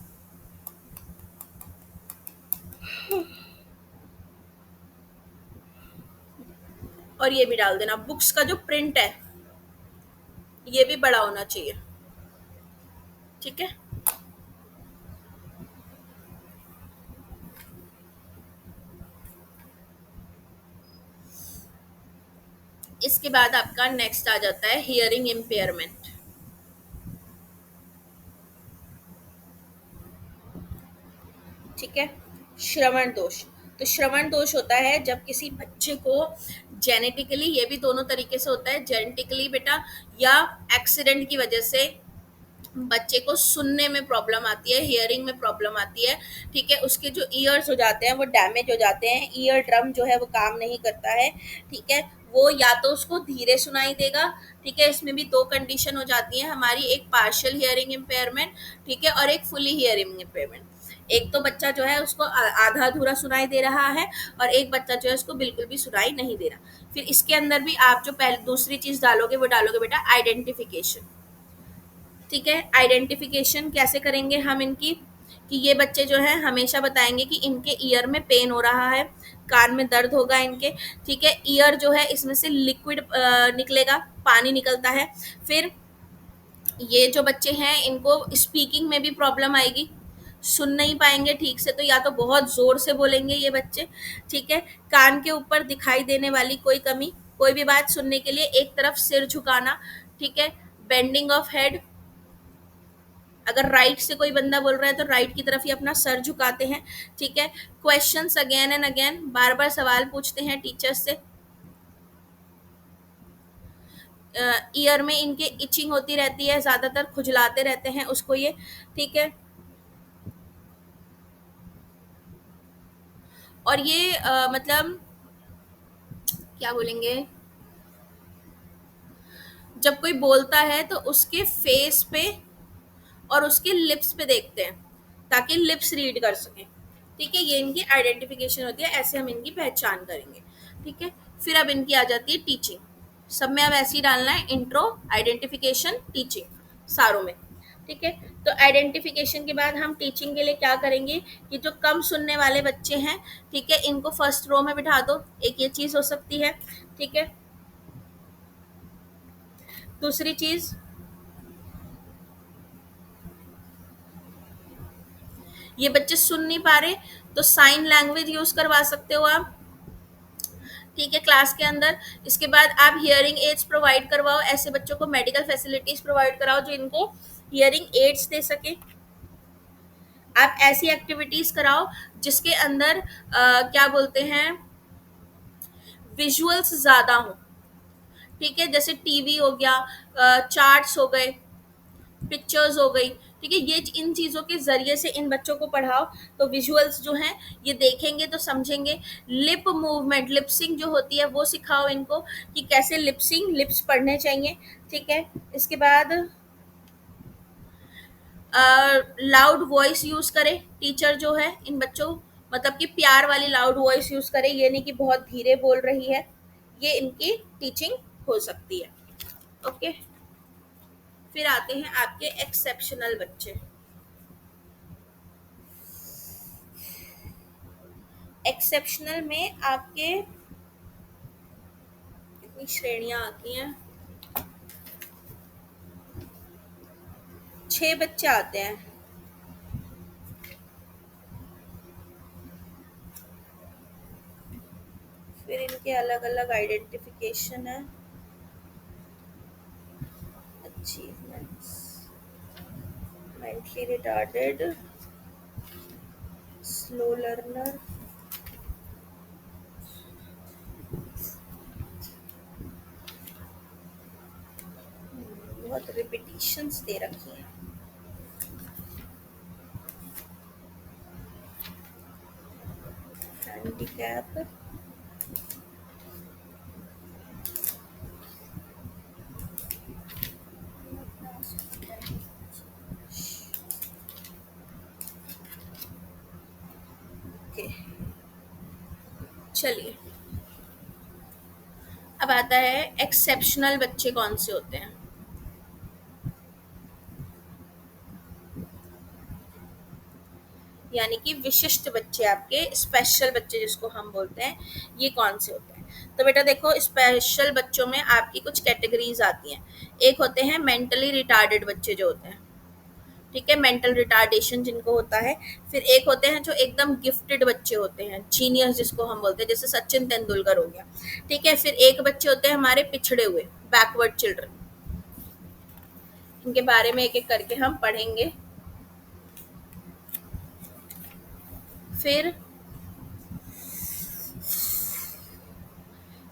और ये भी डाल देना, बुक्स का जो प्रिंट है ये भी बड़ा होना चाहिए। ठीक है, इसके बाद आपका नेक्स्ट आ जाता है हियरिंग इम्पेयरमेंट। ठीक है, श्रवण दोष। तो श्रवण दोष होता है जब किसी बच्चे को जेनेटिकली, ये भी दोनों तरीके से होता है, जेनेटिकली बेटा या एक्सीडेंट की वजह से बच्चे को सुनने में प्रॉब्लम आती है, हियरिंग में प्रॉब्लम आती है, ठीक है, उसके जो ईयर्स हो जाते हैं वो डैमेज हो जाते हैं, ईयर ड्रम जो है वो काम नहीं करता है, ठीक है, वो या तो उसको धीरे सुनाई देगा, ठीक है, इसमें भी दो कंडीशन हो जाती है हमारी, एक पार्शियल हियरिंग इम्पेयरमेंट, ठीक है, और एक फुली हियरिंग इम्पेयरमेंट। एक तो बच्चा जो है उसको आधा अधूरा सुनाई दे रहा है, और एक बच्चा जो है उसको बिल्कुल भी सुनाई नहीं दे रहा। फिर इसके अंदर भी आप जो पहले दूसरी चीज डालोगे वो डालोगे बेटा आइडेंटिफिकेशन, ठीक है। आइडेंटिफिकेशन कैसे करेंगे हम इनकी, कि ये बच्चे जो हैं हमेशा बताएंगे कि इनके ईयर में पेन हो रहा है, कान में दर्द होगा इनके, ठीक है, ईयर जो है इसमें से लिक्विड निकलेगा, पानी निकलता है। फिर ये जो बच्चे हैं इनको स्पीकिंग में भी प्रॉब्लम आएगी, सुन नहीं पाएंगे ठीक से, तो या तो बहुत जोर से बोलेंगे ये बच्चे, ठीक है। कान के ऊपर दिखाई देने वाली कोई कमी, कोई भी बात सुनने के लिए एक तरफ सिर झुकाना, ठीक है, बेंडिंग ऑफ हेड, अगर राइट से कोई बंदा बोल रहा है तो राइट की तरफ ही अपना सर झुकाते हैं, ठीक है। क्वेश्चंस अगेन एंड अगेन, बार बार सवाल पूछते हैं टीचर्स से, ईयर में इनके इचिंग होती रहती है, ज्यादातर खुजलाते रहते हैं उसको ये, ठीक है। और ये मतलब क्या बोलेंगे, जब कोई बोलता है तो उसके फेस पे और उसके लिप्स पे देखते हैं ताकि लिप्स रीड कर सकें, ठीक है, ये इनकी आइडेंटिफिकेशन होती है, ऐसे हम इनकी पहचान करेंगे, ठीक है। फिर अब इनकी आ जाती है टीचिंग, सब में अब ऐसे ही डालना है, इंट्रो, आइडेंटिफिकेशन, टीचिंग, सारों में, ठीक है। तो आइडेंटिफिकेशन के बाद हम टीचिंग के लिए क्या करेंगे, कि जो कम सुनने वाले बच्चे हैं, ठीक है, इनको फर्स्ट रो में बिठा दो, एक ये चीज हो सकती है, ठीक है। दूसरी चीज, ये बच्चे सुन नहीं पा रहे तो साइन लैंग्वेज यूज करवा सकते हो आप, ठीक है, क्लास के अंदर। इसके बाद आप हियरिंग एड्स प्रोवाइड करवाओ, ऐसे बच्चों को मेडिकल फैसिलिटीज प्रोवाइड कराओ जो इनको हियरिंग एड्स दे सके। आप ऐसी एक्टिविटीज कराओ जिसके अंदर क्या बोलते हैं, विजुअल्स ज्यादा हो, ठीक है, जैसे टीवी हो गया, चार्ट्स हो गए, पिक्चर्स हो गई, ठीक है, ये इन चीज़ों के ज़रिए से इन बच्चों को पढ़ाओ, तो विजुअल्स जो हैं ये देखेंगे तो समझेंगे। लिप मूवमेंट, लिपसिंग जो होती है वो सिखाओ इनको, कि कैसे लिपसिंग, लिप्स पढ़ने चाहिए, ठीक है। इसके बाद लाउड वॉइस यूज़ करे टीचर जो है इन बच्चों, मतलब कि प्यार वाली लाउड वॉइस यूज़ करे, ये नहीं कि बहुत धीरे बोल रही है, ये इनकी टीचिंग हो सकती है, ओके। फिर आते हैं आपके एक्सेप्शनल बच्चे। एक्सेप्शनल में आपके कितनी श्रेणियां आती हैं, 6 बच्चे आते हैं। फिर इनके अलग अलग आइडेंटिफिकेशन है, achievements, mentally retarded, slow learner, बहुत रिपीटिशंस दे रखी हैं, हैंडीकैप, ओके। चलिए, अब आता है एक्सेप्शनल बच्चे कौन से होते हैं। यानी कि विशिष्ट बच्चे, आपके स्पेशल बच्चे जिसको हम बोलते हैं, ये कौन से होते हैं। तो बेटा देखो, स्पेशल बच्चों में आपकी कुछ कैटेगरीज आती हैं। एक होते हैं मेंटली रिटार्डेड बच्चे जो होते हैं, ठीक है, मेंटल रिटार्डेशन जिनको होता है। फिर एक होते हैं जो एकदम गिफ्टेड बच्चे होते हैं, जीनियस जिसको हम बोलते हैं, जैसे सचिन तेंदुलकर हो गया, ठीक है। फिर एक बच्चे होते हैं हमारे पिछड़े हुए, बैकवर्ड चिल्ड्रन, इनके बारे में एक एक करके हम पढ़ेंगे। फिर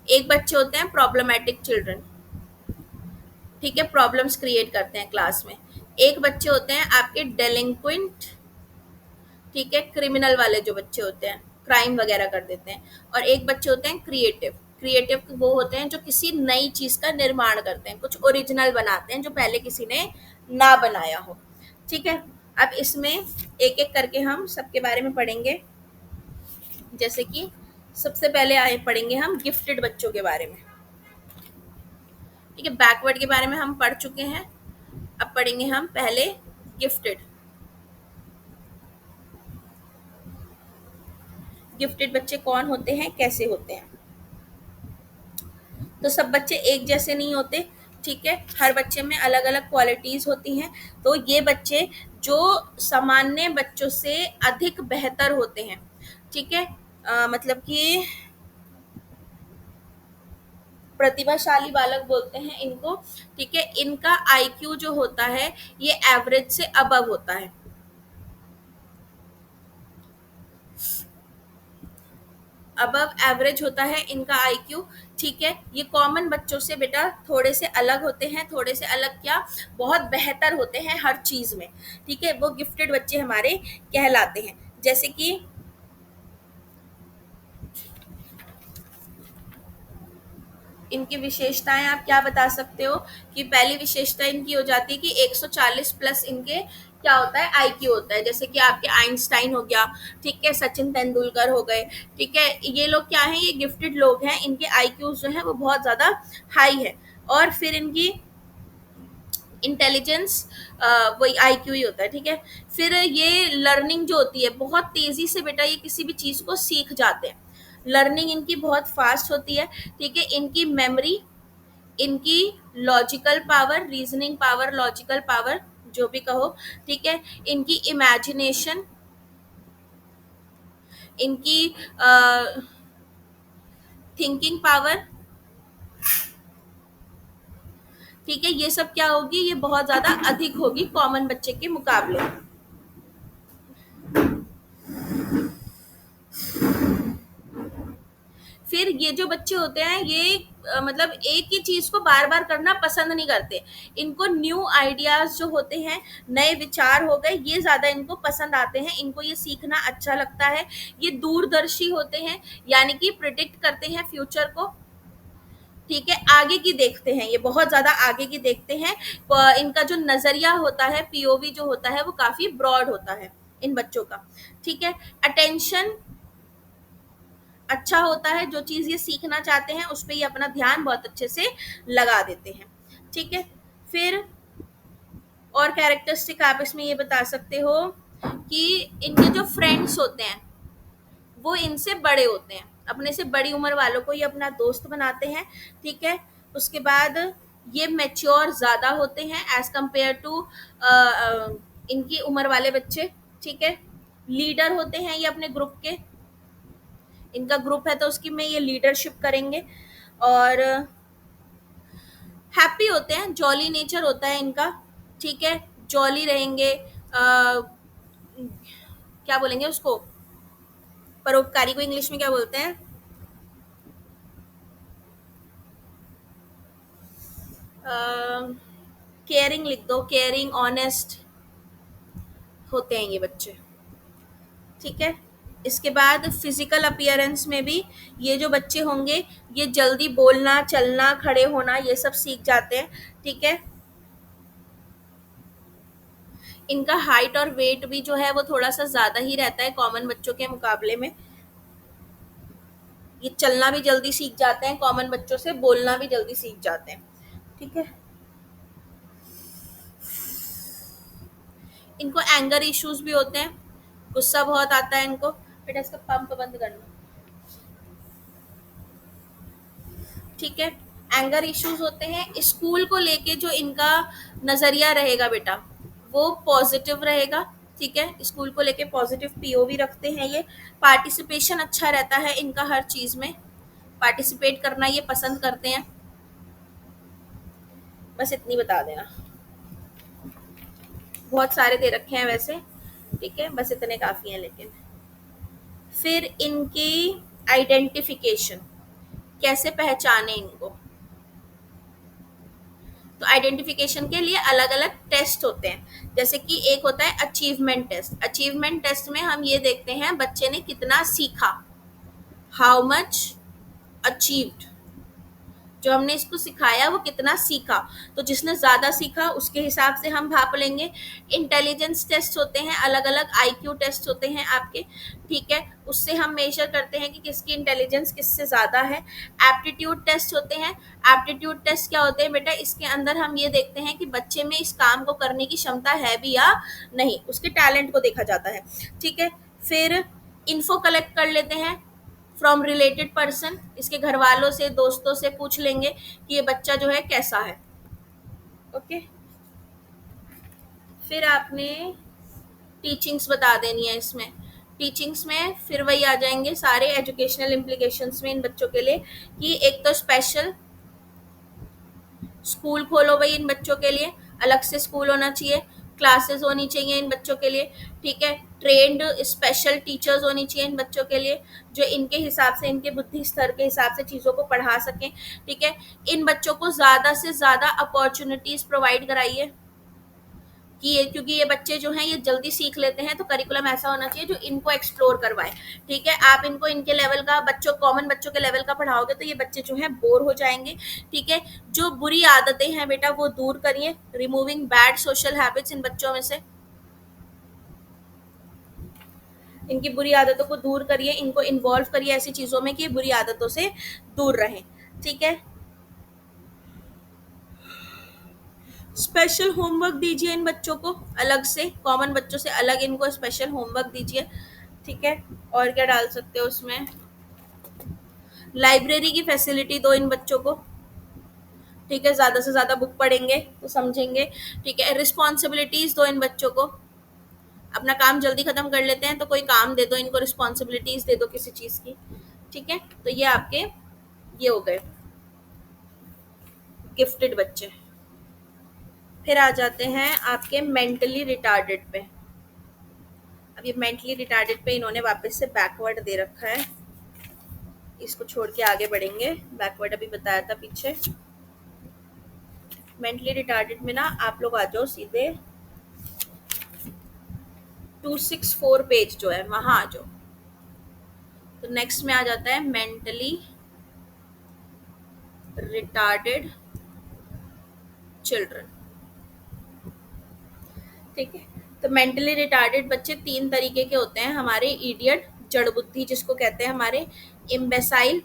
एक बच्चे होते हैं प्रॉब्लमैटिक चिल्ड्रन, ठीक है, प्रॉब्लम्स क्रिएट करते हैं क्लास में। एक बच्चे होते हैं आपके डेलिंक्वेंट, ठीक है, क्रिमिनल वाले जो बच्चे होते हैं, क्राइम वगैरह कर देते हैं। और एक बच्चे होते हैं क्रिएटिव। क्रिएटिव वो होते हैं जो किसी नई चीज का निर्माण करते हैं, कुछ ओरिजिनल बनाते हैं जो पहले किसी ने ना बनाया हो। ठीक है, अब इसमें एक एक करके हम सबके बारे में पढ़ेंगे। जैसे कि सबसे पहले आए पढ़ेंगे हम गिफ्टेड बच्चों के बारे में। ठीक है, बैकवर्ड के बारे में हम पढ़ चुके हैं, अब पढ़ेंगे हम पहले गिफ्टेड। गिफ्टेड बच्चे कौन होते हैं, कैसे होते हैं? तो सब बच्चे एक जैसे नहीं होते, ठीक है, हर बच्चे में अलग अलग क्वालिटीज होती हैं। तो ये बच्चे जो सामान्य बच्चों से अधिक बेहतर होते हैं, ठीक है, मतलब कि प्रतिभाशाली बालक बोलते हैं इनको। ठीक है, इनका आईक्यू जो होता है ये एवरेज से अबव होता है। अबव एवरेज होता है इनका आईक्यू। ठीक है, ये कॉमन बच्चों से बेटा थोड़े से अलग होते हैं, थोड़े से अलग क्या, बहुत बेहतर होते हैं हर चीज में। ठीक है, वो गिफ्टेड बच्चे हमारे कहलाते हैं। जैसे कि इनकी विशेषताएं आप क्या बता सकते हो? कि पहली विशेषता इनकी हो जाती है कि 140 प्लस इनके क्या होता है, आईक्यू होता है। जैसे कि आपके आइंस्टाइन हो गया, ठीक है, सचिन तेंदुलकर हो गए। ठीक है, ये लोग क्या हैं, ये गिफ्टेड लोग हैं, इनके आईक्यू जो है वो बहुत ज्यादा हाई है। और फिर इनकी इंटेलिजेंस, वही आईक्यू ही होता है। ठीक है, फिर ये लर्निंग जो होती है बहुत तेजी से बेटा ये किसी भी चीज को सीख जाते हैं। लर्निंग इनकी बहुत फास्ट होती है। ठीक है, इनकी मेमोरी, इनकी logical power, reasoning power, logical power जो भी कहो, ठीक है, इनकी इमेजिनेशन, इनकी थिंकिंग पावर, ठीक है, ये सब क्या होगी, ये बहुत ज्यादा अधिक होगी कॉमन बच्चे के मुकाबले। फिर ये जो बच्चे होते हैं ये मतलब एक ही चीज को बार बार करना पसंद नहीं करते। इनको न्यू आइडियाज जो होते हैं, नए विचार हो गए, ये ज्यादा इनको पसंद आते हैं, इनको ये सीखना अच्छा लगता है। ये दूरदर्शी होते हैं, यानी कि प्रिडिक्ट करते हैं फ्यूचर को। ठीक है, आगे की देखते हैं, ये बहुत ज्यादा आगे की देखते हैं। इनका जो नजरिया होता है, पीओवी जो होता है वो काफी ब्रॉड होता है इन बच्चों का। ठीक है, अटेंशन अच्छा होता है, जो चीज ये सीखना चाहते हैं उस पर ये अपना ध्यान बहुत अच्छे से लगा देते हैं। ठीक है, फिर और कैरेक्टरिस्टिक आप इसमें ये बता सकते हो कि इनके जो फ्रेंड्स होते हैं वो इनसे बड़े होते हैं, अपने से बड़ी उम्र वालों को ये अपना दोस्त बनाते हैं। ठीक है, उसके बाद ये मैच्योर ज्यादा होते हैं एज कंपेयर टू इनकी उम्र वाले बच्चे। ठीक है, लीडर होते हैं ये अपने ग्रुप के, इनका ग्रुप है तो उसकी में ये लीडरशिप करेंगे। और हैप्पी होते हैं, जॉली नेचर होता है इनका। ठीक है, जॉली रहेंगे, क्या बोलेंगे उसको, परोपकारी को इंग्लिश में क्या बोलते हैं, केयरिंग लिख दो, केयरिंग, ऑनेस्ट होते हैं ये बच्चे। ठीक है, इसके बाद फिजिकल अपीयरेंस में भी ये जो बच्चे होंगे ये जल्दी बोलना, चलना, खड़े होना ये सब सीख जाते हैं। ठीक है, इनका हाइट और वेट भी जो है वो थोड़ा सा ज्यादा ही रहता है कॉमन बच्चों के मुकाबले में। ये चलना भी जल्दी सीख जाते हैं कॉमन बच्चों से, बोलना भी जल्दी सीख जाते हैं। ठीक है, इनको एंगर इश्यूज भी होते हैं, गुस्सा बहुत आता है इनको। बेटा इसका पंप बंद करना। ठीक है, एंगर इश्यूज होते हैं। स्कूल को लेके जो इनका नजरिया रहेगा बेटा वो पॉजिटिव रहेगा। ठीक है, स्कूल को लेके पॉजिटिव पीओवी रखते हैं ये। पार्टिसिपेशन अच्छा रहता है इनका, हर चीज में पार्टिसिपेट करना ये पसंद करते हैं। बस इतनी बता देना, बहुत सारे दे रखे हैं वैसे। ठीक है, बस इतने काफी हैं। लेकिन फिर इनकी आइडेंटिफिकेशन, कैसे पहचाने इनको? तो आइडेंटिफिकेशन के लिए अलग अलग टेस्ट होते हैं, जैसे कि एक होता है अचीवमेंट टेस्ट। अचीवमेंट टेस्ट में हम ये देखते हैं बच्चे ने कितना सीखा, हाउ मच अचीव्ड, जो हमने इसको सिखाया वो कितना सीखा, तो जिसने ज़्यादा सीखा उसके हिसाब से हम भाप लेंगे। इंटेलिजेंस टेस्ट होते हैं, अलग अलग आईक्यू टेस्ट होते हैं आपके, ठीक है, उससे हम मेजर करते हैं कि किसकी इंटेलिजेंस किससे ज़्यादा है। एप्टीट्यूड टेस्ट होते हैं। एप्टीट्यूड टेस्ट क्या होते हैं बेटा, इसके अंदर हम ये देखते हैं कि बच्चे में इस काम को करने की क्षमता है भी या नहीं, उसके टैलेंट को देखा जाता है, ठीक है। फिर इन्फो कलेक्ट कर लेते हैं फ्रॉम रिलेटेड पर्सन, इसके घर वालों से दोस्तों से पूछ लेंगे कि ये बच्चा जो है कैसा है, ओके। फिर आपने टीचिंग्स बता देनी है इसमें। टीचिंग्स में फिर वही आ जाएंगे सारे एजुकेशनल इम्प्लीकेशंस में इन बच्चों के लिए, कि एक तो स्पेशल स्कूल खोलो भाई इन बच्चों के लिए, अलग से स्कूल होना चाहिए, क्लासेस होनी चाहिए इन बच्चों के लिए, ठीक है। ट्रेंड स्पेशल टीचर्स होनी चाहिए इन बच्चों के लिए, जो इनके हिसाब से, इनके बुद्धि स्तर के हिसाब से चीज़ों को पढ़ा सकें, ठीक है। इन बच्चों को ज़्यादा से ज़्यादा अपॉर्चुनिटीज़ प्रोवाइड कराइए, कि ये, क्योंकि ये बच्चे जो हैं ये जल्दी सीख लेते हैं, तो करिकुलम ऐसा होना चाहिए जो इनको एक्सप्लोर करवाए, ठीक है। आप इनको इनके लेवल का, बच्चों कॉमन बच्चों के लेवल का पढ़ाओगे तो ये बच्चे जो हैं बोर हो जाएंगे, ठीक है। जो बुरी आदतें हैं बेटा वो दूर करिए, removing bad social habits in बच्चों में से, इनकी बुरी आदतों को दूर करिए, इनको इन्वॉल्व करिए ऐसी चीज़ों में कि ये बुरी आदतों से दूर रहें, ठीक है। स्पेशल होमवर्क दीजिए इन बच्चों को अलग से, कॉमन बच्चों से अलग इनको स्पेशल होमवर्क दीजिए, ठीक है। और क्या डाल सकते हो उसमें, लाइब्रेरी की फैसिलिटी दो इन बच्चों को, ठीक है, ज़्यादा से ज़्यादा बुक पढ़ेंगे तो समझेंगे, ठीक है। रिस्पॉन्सिबिलिटीज़ दो इन बच्चों को, अपना काम जल्दी ख़त्म कर लेते हैं तो कोई काम दे दो इनको, रिस्पॉन्सिबिलिटीज़ दे दो किसी चीज़ की, ठीक है। तो ये आपके ये हो गए गिफ्टेड बच्चे। फिर आ जाते हैं आपके मेंटली रिटार्डेड पे। अब ये मेंटली रिटार्डेड पे इन्होंने वापस से बैकवर्ड दे रखा है, इसको छोड़ के आगे बढ़ेंगे, बैकवर्ड अभी बताया था पीछे। मेंटली रिटार्डेड में ना आप लोग आ जाओ सीधे 264 पेज जो है वहां आ जाओ। तो नेक्स्ट में आ जाता है मेंटली रिटार्डेड चिल्ड्रन, ठीक है। तो मेंटली रिटार्डेड बच्चे तीन तरीके के होते हैं हमारे, इडियट जड़ बुद्धि जिसको कहते हैं हमारे, इम्बेसाइल,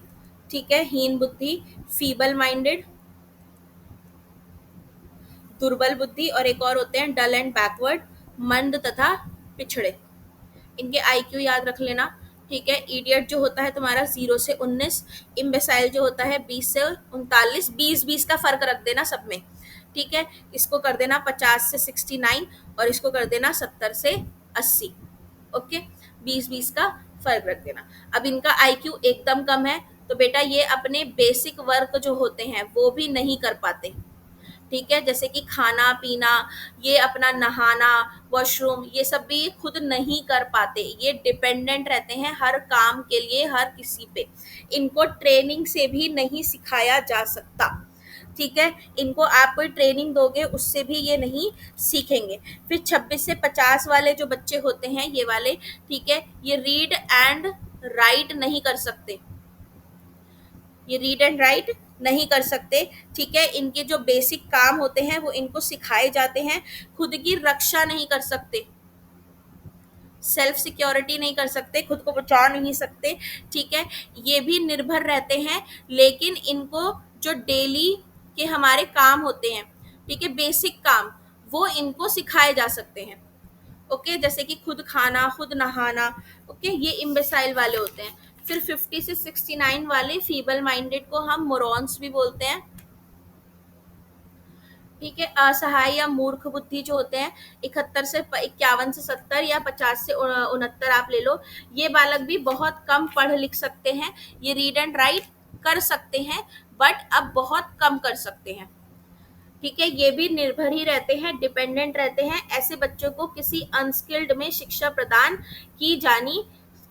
ठीक है, हीन बुद्धि, फीबल माइंडेड दुर्बल बुद्धि, और एक और होते हैं डल एंड बैकवर्ड मंद तथा पिछड़े। इनके आईक्यू याद रख लेना, ठीक है। इडियट जो होता है तुम्हारा 0 से 19, इम्बेसाइल जो होता है 20 से 39, 20-20 का फर्क रख देना सब में, ठीक है। इसको कर देना 50 से 69 और इसको कर देना 70 से 80, ओके, 20-20 का फर्क रख देना। अब इनका आईक्यू एकदम कम है तो बेटा ये अपने बेसिक वर्क जो होते हैं वो भी नहीं कर पाते, ठीक है, जैसे कि खाना पीना, ये अपना नहाना, वॉशरूम, ये सब भी खुद नहीं कर पाते, ये डिपेंडेंट रहते हैं हर काम के लिए हर किसी पे, इनको ट्रेनिंग से भी नहीं सिखाया जा सकता, ठीक है। इनको आप कोई ट्रेनिंग दोगे उससे भी ये नहीं सीखेंगे। फिर 26 से 50 वाले जो बच्चे होते हैं ये वाले, ठीक है, ये रीड एंड राइट नहीं कर सकते, ये रीड एंड राइट नहीं कर सकते, ठीक है। इनके जो बेसिक काम होते हैं वो इनको सिखाए जाते हैं, खुद की रक्षा नहीं कर सकते, सेल्फ सिक्योरिटी नहीं कर सकते, खुद को बचा नहीं सकते, ठीक है। ये भी निर्भर रहते हैं, लेकिन इनको जो डेली के हमारे काम होते हैं, ठीक है, बेसिक काम, वो इनको सिखाए जा सकते हैं, ओके, जैसे कि खुद खाना, खुद नहाना, ओके, ये इम्बेसाइल वाले होते हैं। फिर 50 से 69 वाले फीबल माइंडेड को हम मोरॉन्स भी बोलते हैं, ठीक है। असहाय या मूर्ख बुद्धि जो होते हैं 71 से 51 से 70 या 50 से 69 आप ले लो, ये बालक भी बहुत कम पढ़ लिख सकते हैं, ये रीड एंड राइट कर सकते हैं बट अब बहुत कम कर सकते हैं, ठीक है। ये भी निर्भर ही रहते हैं, डिपेंडेंट रहते हैं, ऐसे बच्चों को किसी अनस्किल्ड में शिक्षा प्रदान की जानी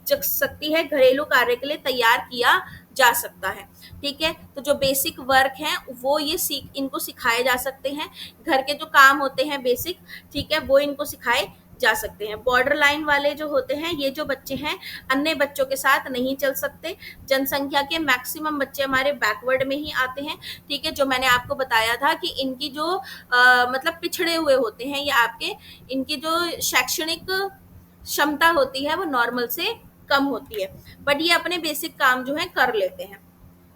सकती है, घरेलू कार्य के लिए तैयार किया जा सकता है। ठीक है, तो जो बेसिक वर्क है वो ये सीख इनको सिखाए जा सकते हैं, घर के जो काम होते हैं बेसिक, ठीक है, वो इनको सिखाए जा सकते हैं। बॉर्डर लाइन वाले जो होते हैं, ये जो बच्चे हैं अन्य बच्चों के साथ नहीं चल सकते। जनसंख्या के मैक्सिमम बच्चे हमारे बैकवर्ड में ही आते हैं। ठीक है, जो मैंने आपको बताया था कि इनकी जो मतलब पिछड़े हुए होते हैं, ये आपके इनकी जो शैक्षणिक क्षमता होती है वो नॉर्मल से कम होती है, बट ये अपने बेसिक काम जो है कर लेते हैं।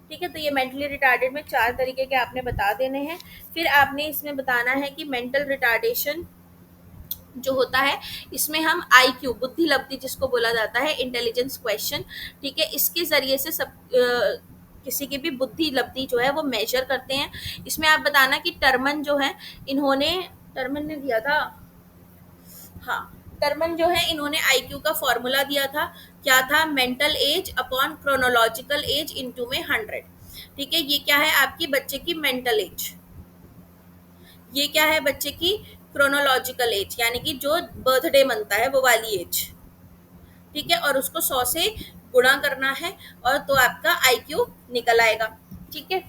ठीक है, तो ये मेंटली रिटार्डेड में 4 तरीके के आपने बता देने हैं। फिर आपने इसमें बताना है कि मेंटल रिटार्डेशन जो होता है, इसमें हम आईक्यू, बुद्धि लब्धि जिसको बोला जाता है, इंटेलिजेंस क्वेश्चन, ठीक है, इसके ज़रिए से सब किसी की भी बुद्धि लब्धि जो है वो मेजर करते हैं। इसमें आप बताना कि टर्मन जो है, इन्होंने टर्मन ने दिया था, हाँ, टर्मन जो है इन्होंने आईक्यू का फॉर्मूला दिया था, क्या था, mental as upon chronological age into में 100। ठीक है, ये क्या है आपकी बच्चे की मेंटल एज, ये क्या है बच्चे की क्रोनोलॉजिकल एज, यानी कि जो बर्थडे मनता है वो वाली एज। ठीक है, और उसको 100 से गुणा करना है और तो आपका आईक्यू निकल आएगा। ठीक है,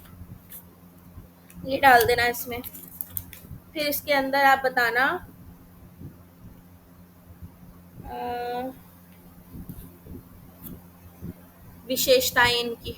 ये डाल देना इसमें। फिर इसके अंदर आप बताना विशेषताएं इनकी।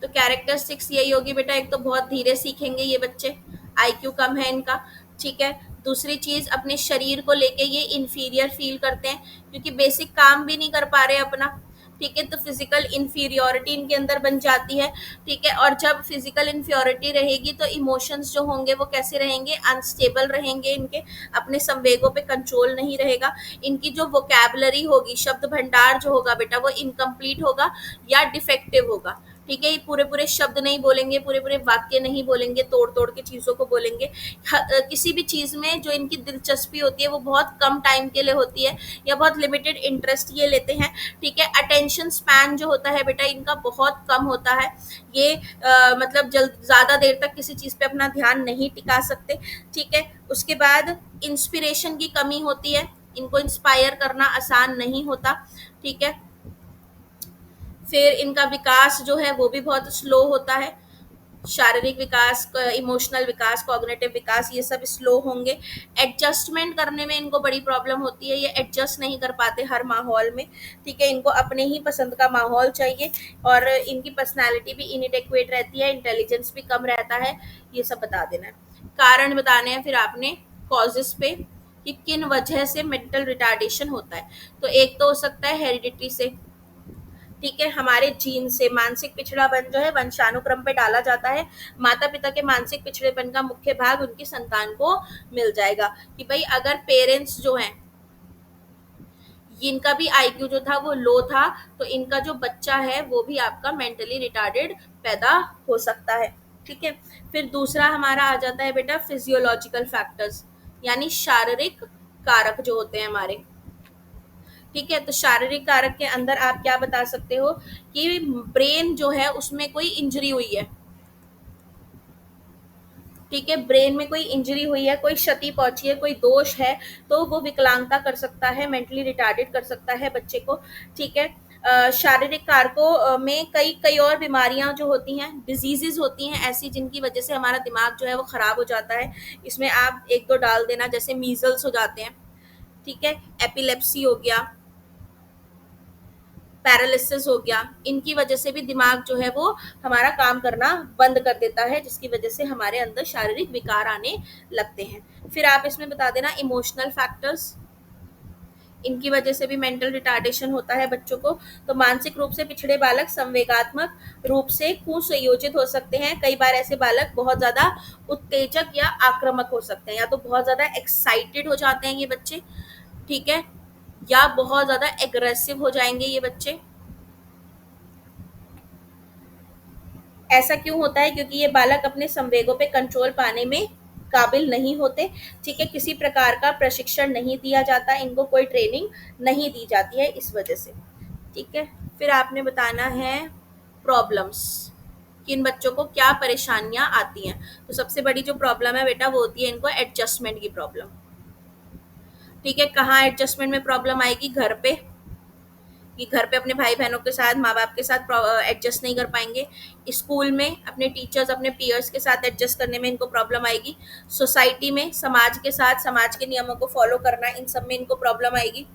तो कैरेक्टरिस्टिक्स यही होगी बेटा, एक तो बहुत धीरे सीखेंगे ये बच्चे, आईक्यू कम है इनका। ठीक है, दूसरी चीज अपने शरीर को लेके ये इंफीरियर फील करते हैं, क्योंकि बेसिक काम भी नहीं कर पा रहे अपना। ठीक है, तो फिजिकल इंफीरियोरिटी इनके अंदर बन जाती है। ठीक है, और जब फिजिकल इंफीरियोरिटी रहेगी तो इमोशंस जो होंगे वो कैसे रहेंगे, अनस्टेबल रहेंगे, इनके अपने संवेगों पे कंट्रोल नहीं रहेगा। इनकी जो वोकैबुलरी होगी, शब्द भंडार जो होगा बेटा, वो इनकम्प्लीट होगा या डिफेक्टिव होगा। ठीक है, ये पूरे पूरे शब्द नहीं बोलेंगे, पूरे पूरे वाक्य नहीं बोलेंगे, तोड़ तोड़ के चीज़ों को बोलेंगे। किसी भी चीज़ में जो इनकी दिलचस्पी होती है वो बहुत कम टाइम के लिए होती है, या बहुत लिमिटेड इंटरेस्ट ये लेते हैं। ठीक है, अटेंशन स्पैन जो होता है बेटा इनका बहुत कम होता है, ये मतलब जल्द ज़्यादा देर तक किसी चीज़ पे अपना ध्यान नहीं टिका सकते। ठीक है, उसके बाद इंस्पिरेशन की कमी होती है, इनको इंस्पायर करना आसान नहीं होता। ठीक है, फिर इनका विकास जो है वो भी बहुत स्लो होता है, शारीरिक विकास, इमोशनल विकास, कॉग्निटिव विकास, ये सब स्लो होंगे। एडजस्टमेंट करने में इनको बड़ी प्रॉब्लम होती है, ये एडजस्ट नहीं कर पाते हर माहौल में। ठीक है, इनको अपने ही पसंद का माहौल चाहिए, और इनकी पर्सनालिटी भी इनएडेक्वेट रहती है, इंटेलिजेंस भी कम रहता है। ये सब बता देना है। कारण बताने हैं फिर आपने कॉजेस पे, कि किन वजह से मेंटल रिटार्डेशन होता है। तो एक तो हो सकता है हेरिडिटी से। ठीक है, हमारे जीन से मानसिक पिछड़ापन जो है वंशानुक्रम पे डाला जाता है। माता पिता के मानसिक पिछड़ेपन का मुख्य भाग उनकी संतान को मिल जाएगा, कि भाई अगर पेरेंट्स जो हैं, इनका भी आईक्यू जो था वो लो था, तो इनका जो बच्चा है वो भी आपका मेंटली रिटार्डेड पैदा हो सकता है। ठीक है, फिर दूसरा हमारा आ जाता है बेटा फिजियोलॉजिकल फैक्टर्स, यानी शारीरिक कारक जो होते हैं हमारे। ठीक है, तो शारीरिक कारक के अंदर आप क्या बता सकते हो, कि ब्रेन जो है उसमें कोई इंजरी हुई है। ठीक है, ब्रेन में कोई इंजरी हुई है, कोई क्षति पहुंची है, कोई दोष है, तो वो विकलांगता कर सकता है, मेंटली रिटार्डेड कर सकता है बच्चे को। ठीक है, शारीरिक कारकों में कई कई और बीमारियां जो होती हैं, डिजीजेज होती हैं ऐसी, जिनकी वजह से हमारा दिमाग जो है वो खराब हो जाता है। इसमें आप एक दो डाल देना, जैसे मीजल्स हो जाते हैं, ठीक है, एपिलेप्सी हो गया, पैरालिसिस हो गया, इनकी वजह से भी दिमाग जो है वो हमारा काम करना बंद कर देता है, जिसकी वजह से हमारे अंदर शारीरिक विकार आने लगते हैं। फिर आप इसमें बता देना इमोशनल फैक्टर्स, इनकी वजह से भी मेंटल रिटार्डेशन होता है बच्चों को। तो मानसिक रूप से पिछड़े बालक संवेगात्मक रूप से कुसंयोजित हो सकते हैं। कई बार ऐसे बालक बहुत ज्यादा उत्तेजक या आक्रामक हो सकते हैं, या तो बहुत ज्यादा एक्साइटेड हो जाते हैं ये बच्चे, ठीक है, या बहुत ज्यादा एग्रेसिव हो जाएंगे ये बच्चे। ऐसा क्यों होता है, क्योंकि ये बालक अपने संवेगों पे कंट्रोल पाने में काबिल नहीं होते। ठीक है, किसी प्रकार का प्रशिक्षण नहीं दिया जाता, इनको कोई ट्रेनिंग नहीं दी जाती है इस वजह से। ठीक है, फिर आपने बताना है प्रॉब्लम्स, कि इन बच्चों को क्या परेशानियां आती हैं। तो सबसे बड़ी जो प्रॉब्लम है बेटा वो होती है इनको एडजस्टमेंट की प्रॉब्लम। ठीक है, कहाँ एडजस्टमेंट में प्रॉब्लम आएगी, घर पे, कि घर पे अपने भाई बहनों के साथ, माँ बाप के साथ एडजस्ट नहीं कर पाएंगे, स्कूल में अपने टीचर्स, अपने पीयर्स के साथ एडजस्ट करने में इनको प्रॉब्लम आएगी, सोसाइटी में समाज के साथ, समाज के नियमों को फॉलो करना, इन सब में इनको प्रॉब्लम आएगी।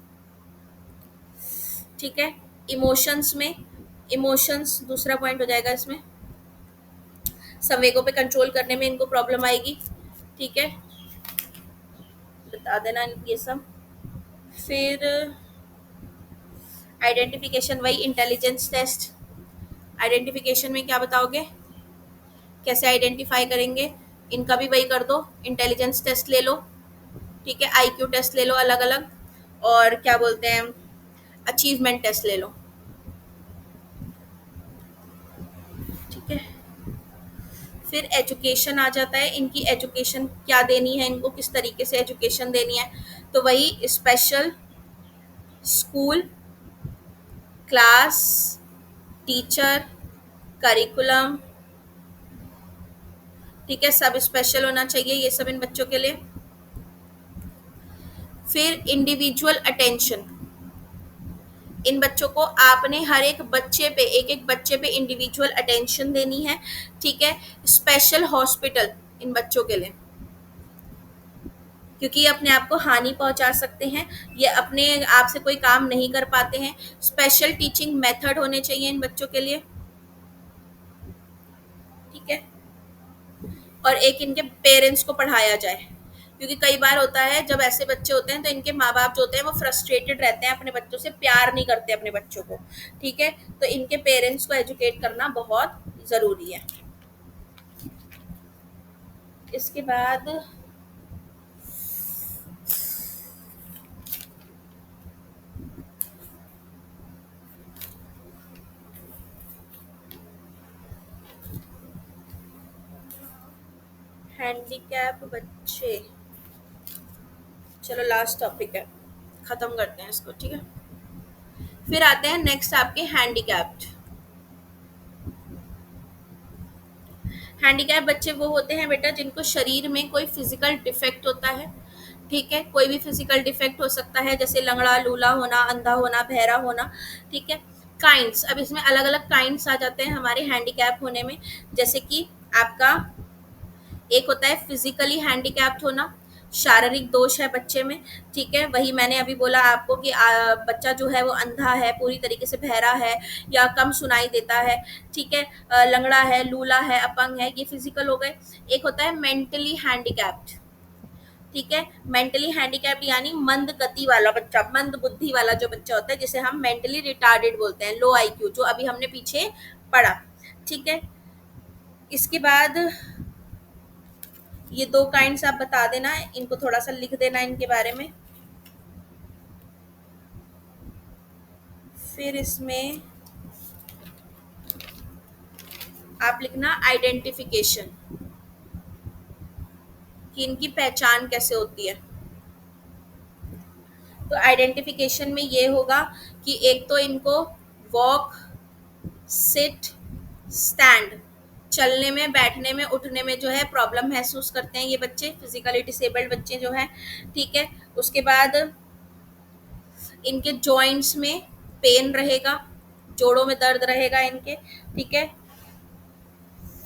ठीक है। इमोशंस में, इमोशंस दूसरा पॉइंट हो जाएगा इसमें, संवेगों पे कंट्रोल करने में इनको प्रॉब्लम आएगी। ठीक है, बता देना ये सब। फिर आइडेंटिफिकेशन, वही इंटेलिजेंस टेस्ट। आइडेंटिफिकेशन में क्या बताओगे, कैसे आइडेंटिफाई करेंगे, इनका भी वही कर दो, इंटेलिजेंस टेस्ट ले लो। ठीक है, आईक्यू टेस्ट ले लो अलग अलग, और क्या बोलते हैं, अचीवमेंट टेस्ट ले लो। ठीक है। फिर एजुकेशन आ जाता है, इनकी एजुकेशन क्या देनी है, इनको किस तरीके से एजुकेशन देनी है, तो वही special school, class, teacher, curriculum. ठीक है, सब स्पेशल होना चाहिए ये सब इन बच्चों के लिए। फिर इंडिविजुअल अटेंशन, इन बच्चों को आपने हर एक बच्चे पे, एक एक बच्चे पे इंडिविजुअल अटेंशन देनी है। ठीक है, स्पेशल हॉस्पिटल इन बच्चों के लिए, क्योंकि ये अपने आप को हानि पहुंचा सकते हैं, ये अपने आप से कोई काम नहीं कर पाते हैं। स्पेशल टीचिंग मेथड होने चाहिए इन बच्चों के लिए। ठीक है, और एक इनके पेरेंट्स को पढ़ाया जाए, क्योंकि कई बार होता है जब ऐसे बच्चे होते हैं तो इनके माँ बाप जो होते हैं वो फ्रस्ट्रेटेड रहते हैं, अपने बच्चों से प्यार नहीं करते अपने बच्चों को। ठीक है, तो इनके पेरेंट्स को एजुकेट करना बहुत ज़रूरी है। इसके बाद हैंडीकैप बच्चे, चलो लास्ट टॉपिक है, ख़त्म करते हैं इसको। ठीक है, फिर आते हैं नेक्स्ट आपके हैंडीकैप्ड। हैंडीकैप बच्चे वो होते हैं बेटा जिनको शरीर में कोई फिजिकल डिफेक्ट होता है। ठीक है, कोई भी फिजिकल डिफेक्ट हो सकता है, जैसे लंगड़ा, लूला होना, अंधा होना, बहरा होना। ठीक है, काइंड्स, अब इसमें अलग अलग काइंड्स आ जाते हैं हमारे हैंडीकैप होने में। जैसे कि आपका एक होता है फिजिकली हैंडीकैप्ड होना, शारीरिक दोष है बच्चे में। ठीक है, वही मैंने अभी बोला आपको कि बच्चा जो है वो अंधा है, पूरी तरीके से बहरा है या कम सुनाई देता है। ठीक है, लंगड़ा है, लूला है, अपंग है, ये फिजिकल हो गए। एक होता है मेंटली हैंडीकैप्ड। ठीक है, मेंटली हैंडीकैप्ड यानी मंद गति वाला बच्चा, मंद बुद्धि वाला जो बच्चा होता है, जिसे हम मेंटली रिटार्डेड बोलते हैं, लो आईक्यू, जो अभी हमने पीछे पढ़ा। ठीक है, इसके बाद ये दो काइंड्स आप बता देना, इनको थोड़ा सा लिख देना इनके बारे में। फिर इसमें आप लिखना आइडेंटिफिकेशन, कि इनकी पहचान कैसे होती है। तो आइडेंटिफिकेशन में ये होगा कि एक तो इनको वॉक, सिट, स्टैंड, चलने में, बैठने में, उठने में जो है प्रॉब्लम महसूस करते हैं ये बच्चे, फिजिकली डिसेबल्ड बच्चे जो हैं। ठीक है, उसके बाद इनके जॉइंट्स में पेन रहेगा, जोड़ों में दर्द रहेगा इनके। ठीक है,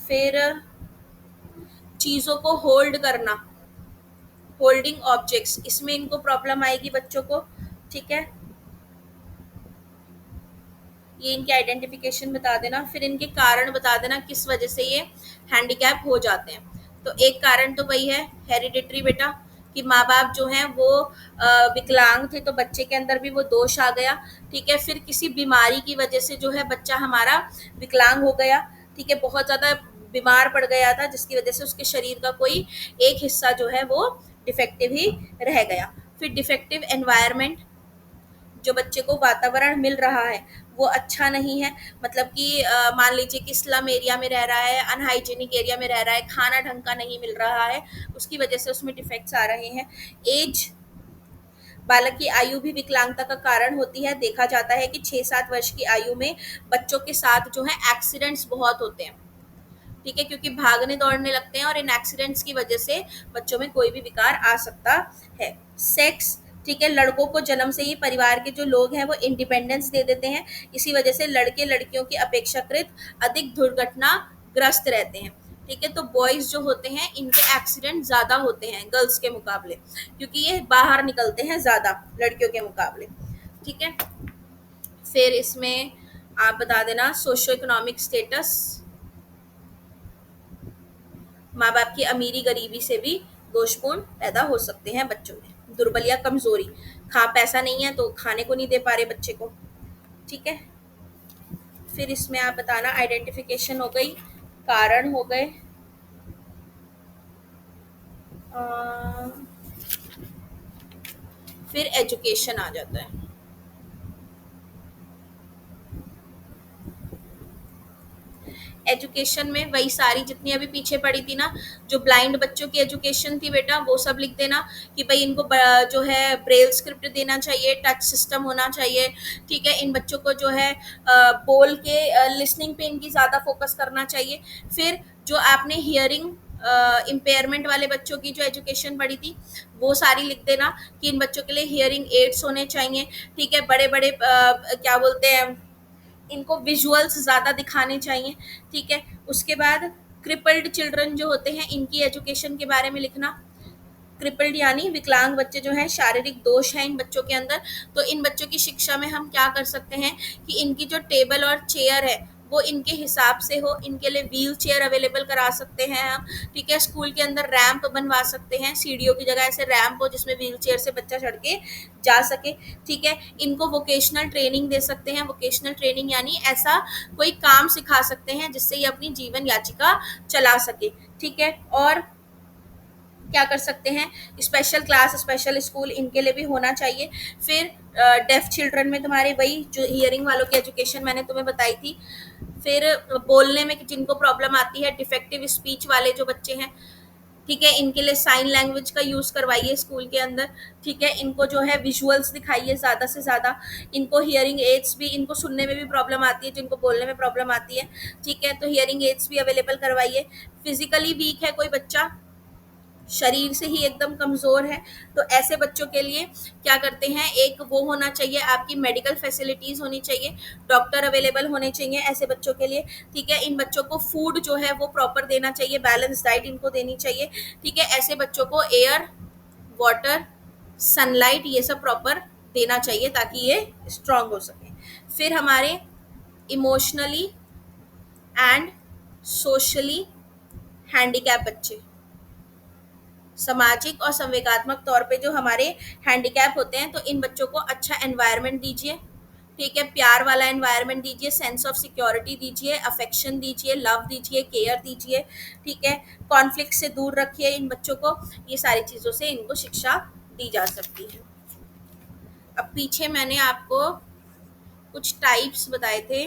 फिर चीज़ों को होल्ड करना, होल्डिंग ऑब्जेक्ट्स, इसमें इनको प्रॉब्लम आएगी बच्चों को। ठीक है, ये इनके आइडेंटिफिकेशन बता देना। फिर इनके कारण बता देना किस वजह से ये हैंडीकैप हो जाते हैं। तो एक कारण तो वही है हेरिडिटरी बेटा, कि माँ बाप जो हैं वो विकलांग थे, तो बच्चे के अंदर भी वो दोष आ गया। ठीक है, फिर किसी बीमारी की वजह से जो है बच्चा हमारा विकलांग हो गया। ठीक है, बहुत ज़्यादा बीमार पड़ गया था, जिसकी वजह से उसके शरीर का कोई एक हिस्सा जो है वो डिफेक्टिव ही रह गया। फिर डिफेक्टिव एनवायरनमेंट, जो बच्चे को वातावरण मिल रहा है वो अच्छा नहीं है, मतलब कि मान लीजिए कि स्लम एरिया में रह रहा है, अनहाइजीनिक एरिया में रह रहा है, खाना ढंग का नहीं मिल रहा है, उसकी वजह से उसमें डिफेक्ट्स आ रहे हैं। एज, बालक की आयु भी विकलांगता का कारण होती है। देखा जाता है कि 6-7 वर्ष की आयु में बच्चों के साथ जो है एक्सीडेंट्स बहुत होते हैं। ठीक है, क्योंकि भागने दौड़ने लगते हैं और इन एक्सीडेंट्स की वजह से बच्चों में कोई भी विकार आ सकता है। सेक्स, ठीक है, लड़कों को जन्म से ही परिवार के जो लोग हैं वो इंडिपेंडेंस दे देते हैं, इसी वजह से लड़के लड़कियों की अपेक्षाकृत अधिक दुर्घटनाग्रस्त रहते हैं। ठीक है, तो बॉयज जो होते हैं इनके एक्सीडेंट ज्यादा होते हैं गर्ल्स के मुकाबले, क्योंकि ये बाहर निकलते हैं ज्यादा लड़कियों के मुकाबले। ठीक है, फिर इसमें आप बता देना सोशो इकोनॉमिक स्टेटस। माँ बाप की अमीरी गरीबी से भी दोषपूर्ण पैदा हो सकते हैं बच्चों में। दुर्बल या कमजोरी, पैसा नहीं है तो खाने को नहीं दे पा रहे बच्चे को। ठीक है, फिर इसमें आप बताना आइडेंटिफिकेशन हो गई, कारण हो गए, फिर एजुकेशन आ जाता है। एजुकेशन में वही सारी जितनी अभी पीछे पड़ी थी ना, जो ब्लाइंड बच्चों की एजुकेशन थी बेटा, वो सब लिख देना कि भाई इनको जो है ब्रेल स्क्रिप्ट देना चाहिए, टच सिस्टम होना चाहिए। ठीक है, इन बच्चों को जो है बोल के लिसनिंग पे इनकी ज़्यादा फोकस करना चाहिए। फिर जो आपने हियरिंग इम्पेयरमेंट वाले बच्चों की जो एजुकेशन पढ़ी थी वो सारी लिख देना कि इन बच्चों के लिए हियरिंग एड्स होने चाहिए। ठीक है, बड़े बड़े क्या बोलते हैं, इनको विजुअल्स ज़्यादा दिखाने चाहिए। ठीक है, उसके बाद क्रिपल्ड चिल्ड्रन जो होते हैं इनकी एजुकेशन के बारे में लिखना। क्रिपल्ड यानी विकलांग बच्चे जो हैं, शारीरिक दोष हैं इन बच्चों के अंदर, तो इन बच्चों की शिक्षा में हम क्या कर सकते हैं कि इनकी जो टेबल और चेयर है वो इनके हिसाब से हो, इनके लिए व्हील चेयर अवेलेबल करा सकते हैं हम। ठीक है, स्कूल के अंदर रैंप बनवा सकते हैं, सीढ़ियों की जगह ऐसे रैंप हो जिसमें व्हील चेयर से बच्चा चढ़ के जा सके। ठीक है, इनको वोकेशनल ट्रेनिंग दे सकते हैं। वोकेशनल ट्रेनिंग यानी ऐसा कोई काम सिखा सकते हैं जिससे ये अपनी जीवन याचिका चला सके। ठीक है, और क्या कर सकते हैं, स्पेशल क्लास स्पेशल स्कूल इनके लिए भी होना चाहिए। फिर डेफ चिल्ड्रन में तुम्हारे वही जो हियरिंग वालों की एजुकेशन मैंने तुम्हें बताई थी। फिर बोलने में जिनको प्रॉब्लम आती है, डिफेक्टिव स्पीच वाले जो बच्चे हैं, ठीक है, इनके लिए साइन लैंग्वेज का यूज़ करवाइए स्कूल के अंदर। ठीक है, इनको जो है विजुअल्स दिखाइए ज़्यादा से ज़्यादा। इनको हियरिंग एड्स भी, इनको सुनने में भी प्रॉब्लम आती है जिनको बोलने में प्रॉब्लम आती है। ठीक है, तो हियरिंग एड्स भी अवेलेबल करवाइए। फिजिकली वीक है कोई बच्चा, शरीर से ही एकदम कमज़ोर है, तो ऐसे बच्चों के लिए क्या करते हैं, एक वो होना चाहिए, आपकी मेडिकल फैसिलिटीज़ होनी चाहिए, डॉक्टर अवेलेबल होने चाहिए ऐसे बच्चों के लिए। ठीक है, इन बच्चों को फूड जो है वो प्रॉपर देना चाहिए, बैलेंस डाइट इनको देनी चाहिए। ठीक है, ऐसे बच्चों को एयर, वाटर, सनलाइट ये सब प्रॉपर देना चाहिए ताकि ये स्ट्रांग हो सके। फिर हमारे इमोशनली एंड सोशली हैंडीकैप बच्चे, सामाजिक और संवेगात्मक तौर पे जो हमारे हैंडीकैप होते हैं, तो इन बच्चों को अच्छा एनवायरनमेंट दीजिए। ठीक है, प्यार वाला एनवायरनमेंट दीजिए, सेंस ऑफ सिक्योरिटी दीजिए, अफेक्शन दीजिए, लव दीजिए, केयर दीजिए। ठीक है, कॉन्फ्लिक्ट से दूर रखिए इन बच्चों को। ये सारी चीज़ों से इनको शिक्षा दी जा सकती है। अब पीछे मैंने आपको कुछ टाइप्स बताए थे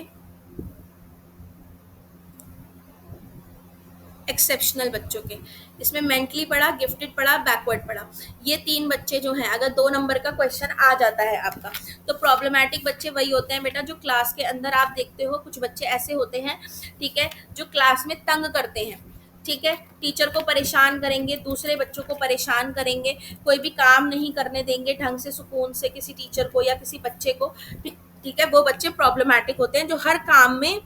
एक्सेप्शनल बच्चों के, इसमें मेंटली पढ़ा, गिफ्टेड पढ़ा, बैकवर्ड पढ़ा। ये तीन बच्चे जो हैं, अगर 2 नंबर का क्वेश्चन आ जाता है आपका, तो प्रॉब्लमैटिक बच्चे वही होते हैं बेटा जो क्लास के अंदर आप देखते हो कुछ बच्चे ऐसे होते हैं, ठीक है, जो क्लास में तंग करते हैं। ठीक है, टीचर को परेशान करेंगे, दूसरे बच्चों को परेशान करेंगे, कोई भी काम नहीं करने देंगे ढंग से सुकून से किसी टीचर को या किसी बच्चे को। ठीक है, वो बच्चे प्रॉब्लमैटिक होते हैं जो हर काम में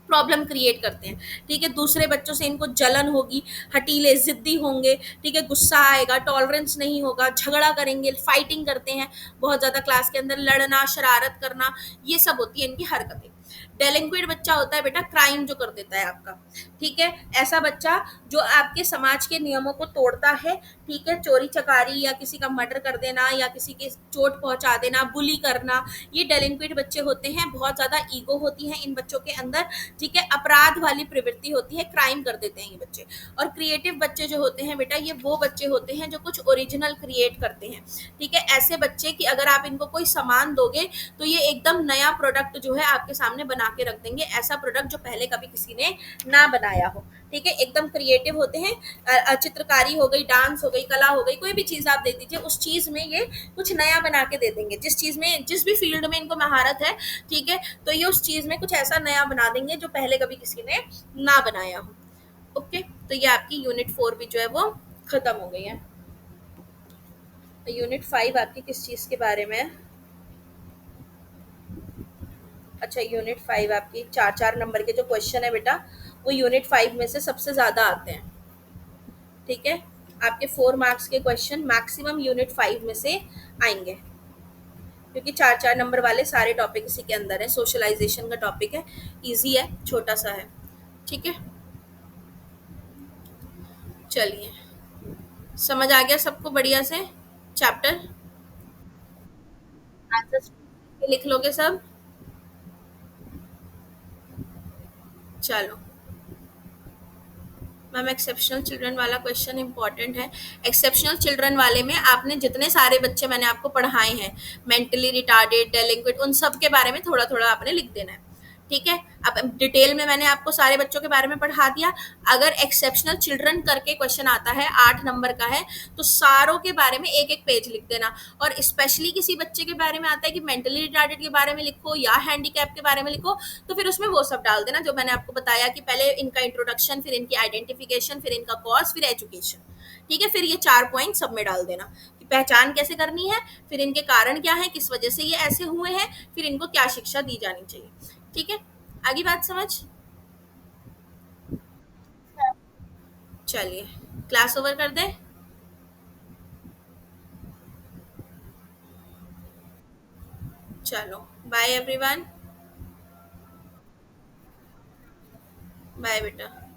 प्रॉब्लम क्रिएट करते हैं। ठीक है, दूसरे बच्चों से इनको जलन होगी, हटीले जिद्दी होंगे। ठीक है, गुस्सा आएगा, टॉलरेंस नहीं होगा, झगड़ा करेंगे, फाइटिंग करते हैं बहुत ज़्यादा क्लास के अंदर, लड़ना, शरारत करना, ये सब होती है इनकी हरकतें। डेलिंक्वेंट बच्चा होता है बेटा क्राइम जो कर देता है आपका। ठीक है, ऐसा बच्चा जो आपके समाज के नियमों को तोड़ता है। ठीक है, चोरी चकारी या किसी का मर्डर कर देना या किसी के चोट पहुंचा देना, बुली करना, ये डेलिंक्वेंट बच्चे होते हैं। बहुत ज़्यादा ईगो होती है इन बच्चों के अंदर। ठीक है, अपराध वाली प्रवृत्ति होती है, क्राइम कर देते हैं ये बच्चे। और क्रिएटिव बच्चे जो होते हैं बेटा, ये वो बच्चे होते हैं जो कुछ ओरिजिनल क्रिएट करते हैं। ठीक है, ऐसे बच्चे कि अगर आप इनको कोई सामान दोगे तो ये एकदम नया प्रोडक्ट जो है आपके सामने बना के रख देंगे, ऐसा प्रोडक्ट जो पहले कभी किसी ने ना बनाया हो। ठीक है, एकदम क्रिएटिव होते हैं। चित्रकारी हो गई, डांस हो गई, कला हो गई, कोई भी चीज़ आप दे दीजिए, उस चीज़ में ये कुछ नया बना के दे देंगे। जिस चीज़ में, जिस भी फील्ड में इनको महारत है, ठीक है, तो ये उस चीज़ में कुछ ऐसा नया बना देंगे जो पहले कभी किसी ने ना बनाया हो। ओके, तो ये आपकी यूनिट 4 भी जो है वो खत्म हो गई है। यूनिट 5 आपकी किस चीज़ के बारे में है? अच्छा, यूनिट 5 आपकी 4-4 नंबर के जो क्वेश्चन है बेटा, वो यूनिट 5 में से सबसे ज़्यादा आते हैं। ठीक है? आपके 4 मार्क्स के क्वेश्चन मैक्सिमम यूनिट 5 में से आएँगे। क्योंकि 4-4 नंबर वाले सारे टॉपिक इसी के अंदर है। सोशलाइज़ेशन का टॉपिक है, ईज़ी है, छोटा-सा है। ठीक है? चलिए, समझ आ गया सबको बढ़िया से चैप्टर? आंसर्स लिख लोगे सब? चलो, मैम एक्सेप्शनल चिल्ड्रन वाला क्वेश्चन इंपॉर्टेंट है। एक्सेप्शनल चिल्ड्रन वाले में आपने जितने सारे बच्चे मैंने आपको पढ़ाए हैं, मेंटली रिटार्डेड, डेलिंक्वेंट, उन सब के बारे में थोड़ा थोड़ा आपने लिख देना है। ठीक है? अब डिटेल में मैंने आपको सारे बच्चों के बारे में पढ़ा दिया। अगर एक्सेप्शनल चिल्ड्रन करके क्वेश्चन आता है 8 नंबर का है, तो सारों के बारे में एक एक पेज लिख देना। और स्पेशली किसी बच्चे के बारे में आता है कि मेंटली रिटार्डेड के बारे में लिखो या हैंडीकैप के बारे में लिखो, तो फिर उसमें वो सब डाल देना जो मैंने आपको बताया कि पहले इनका इंट्रोडक्शन, फिर इनकी आइडेंटिफिकेशन, फिर इनका कॉज, फिर एजुकेशन। ठीक है? फिर ये 4 पॉइंट सब में डाल देना कि पहचान कैसे करनी है, फिर इनके कारण क्या है, किस वजह से ये ऐसे हुए हैं, फिर इनको क्या शिक्षा दी जानी चाहिए। ठीक है? आगे बात समझ? चलिए, क्लास ओवर कर दे। चलो, बाय एवरीवन। बाय बेटा।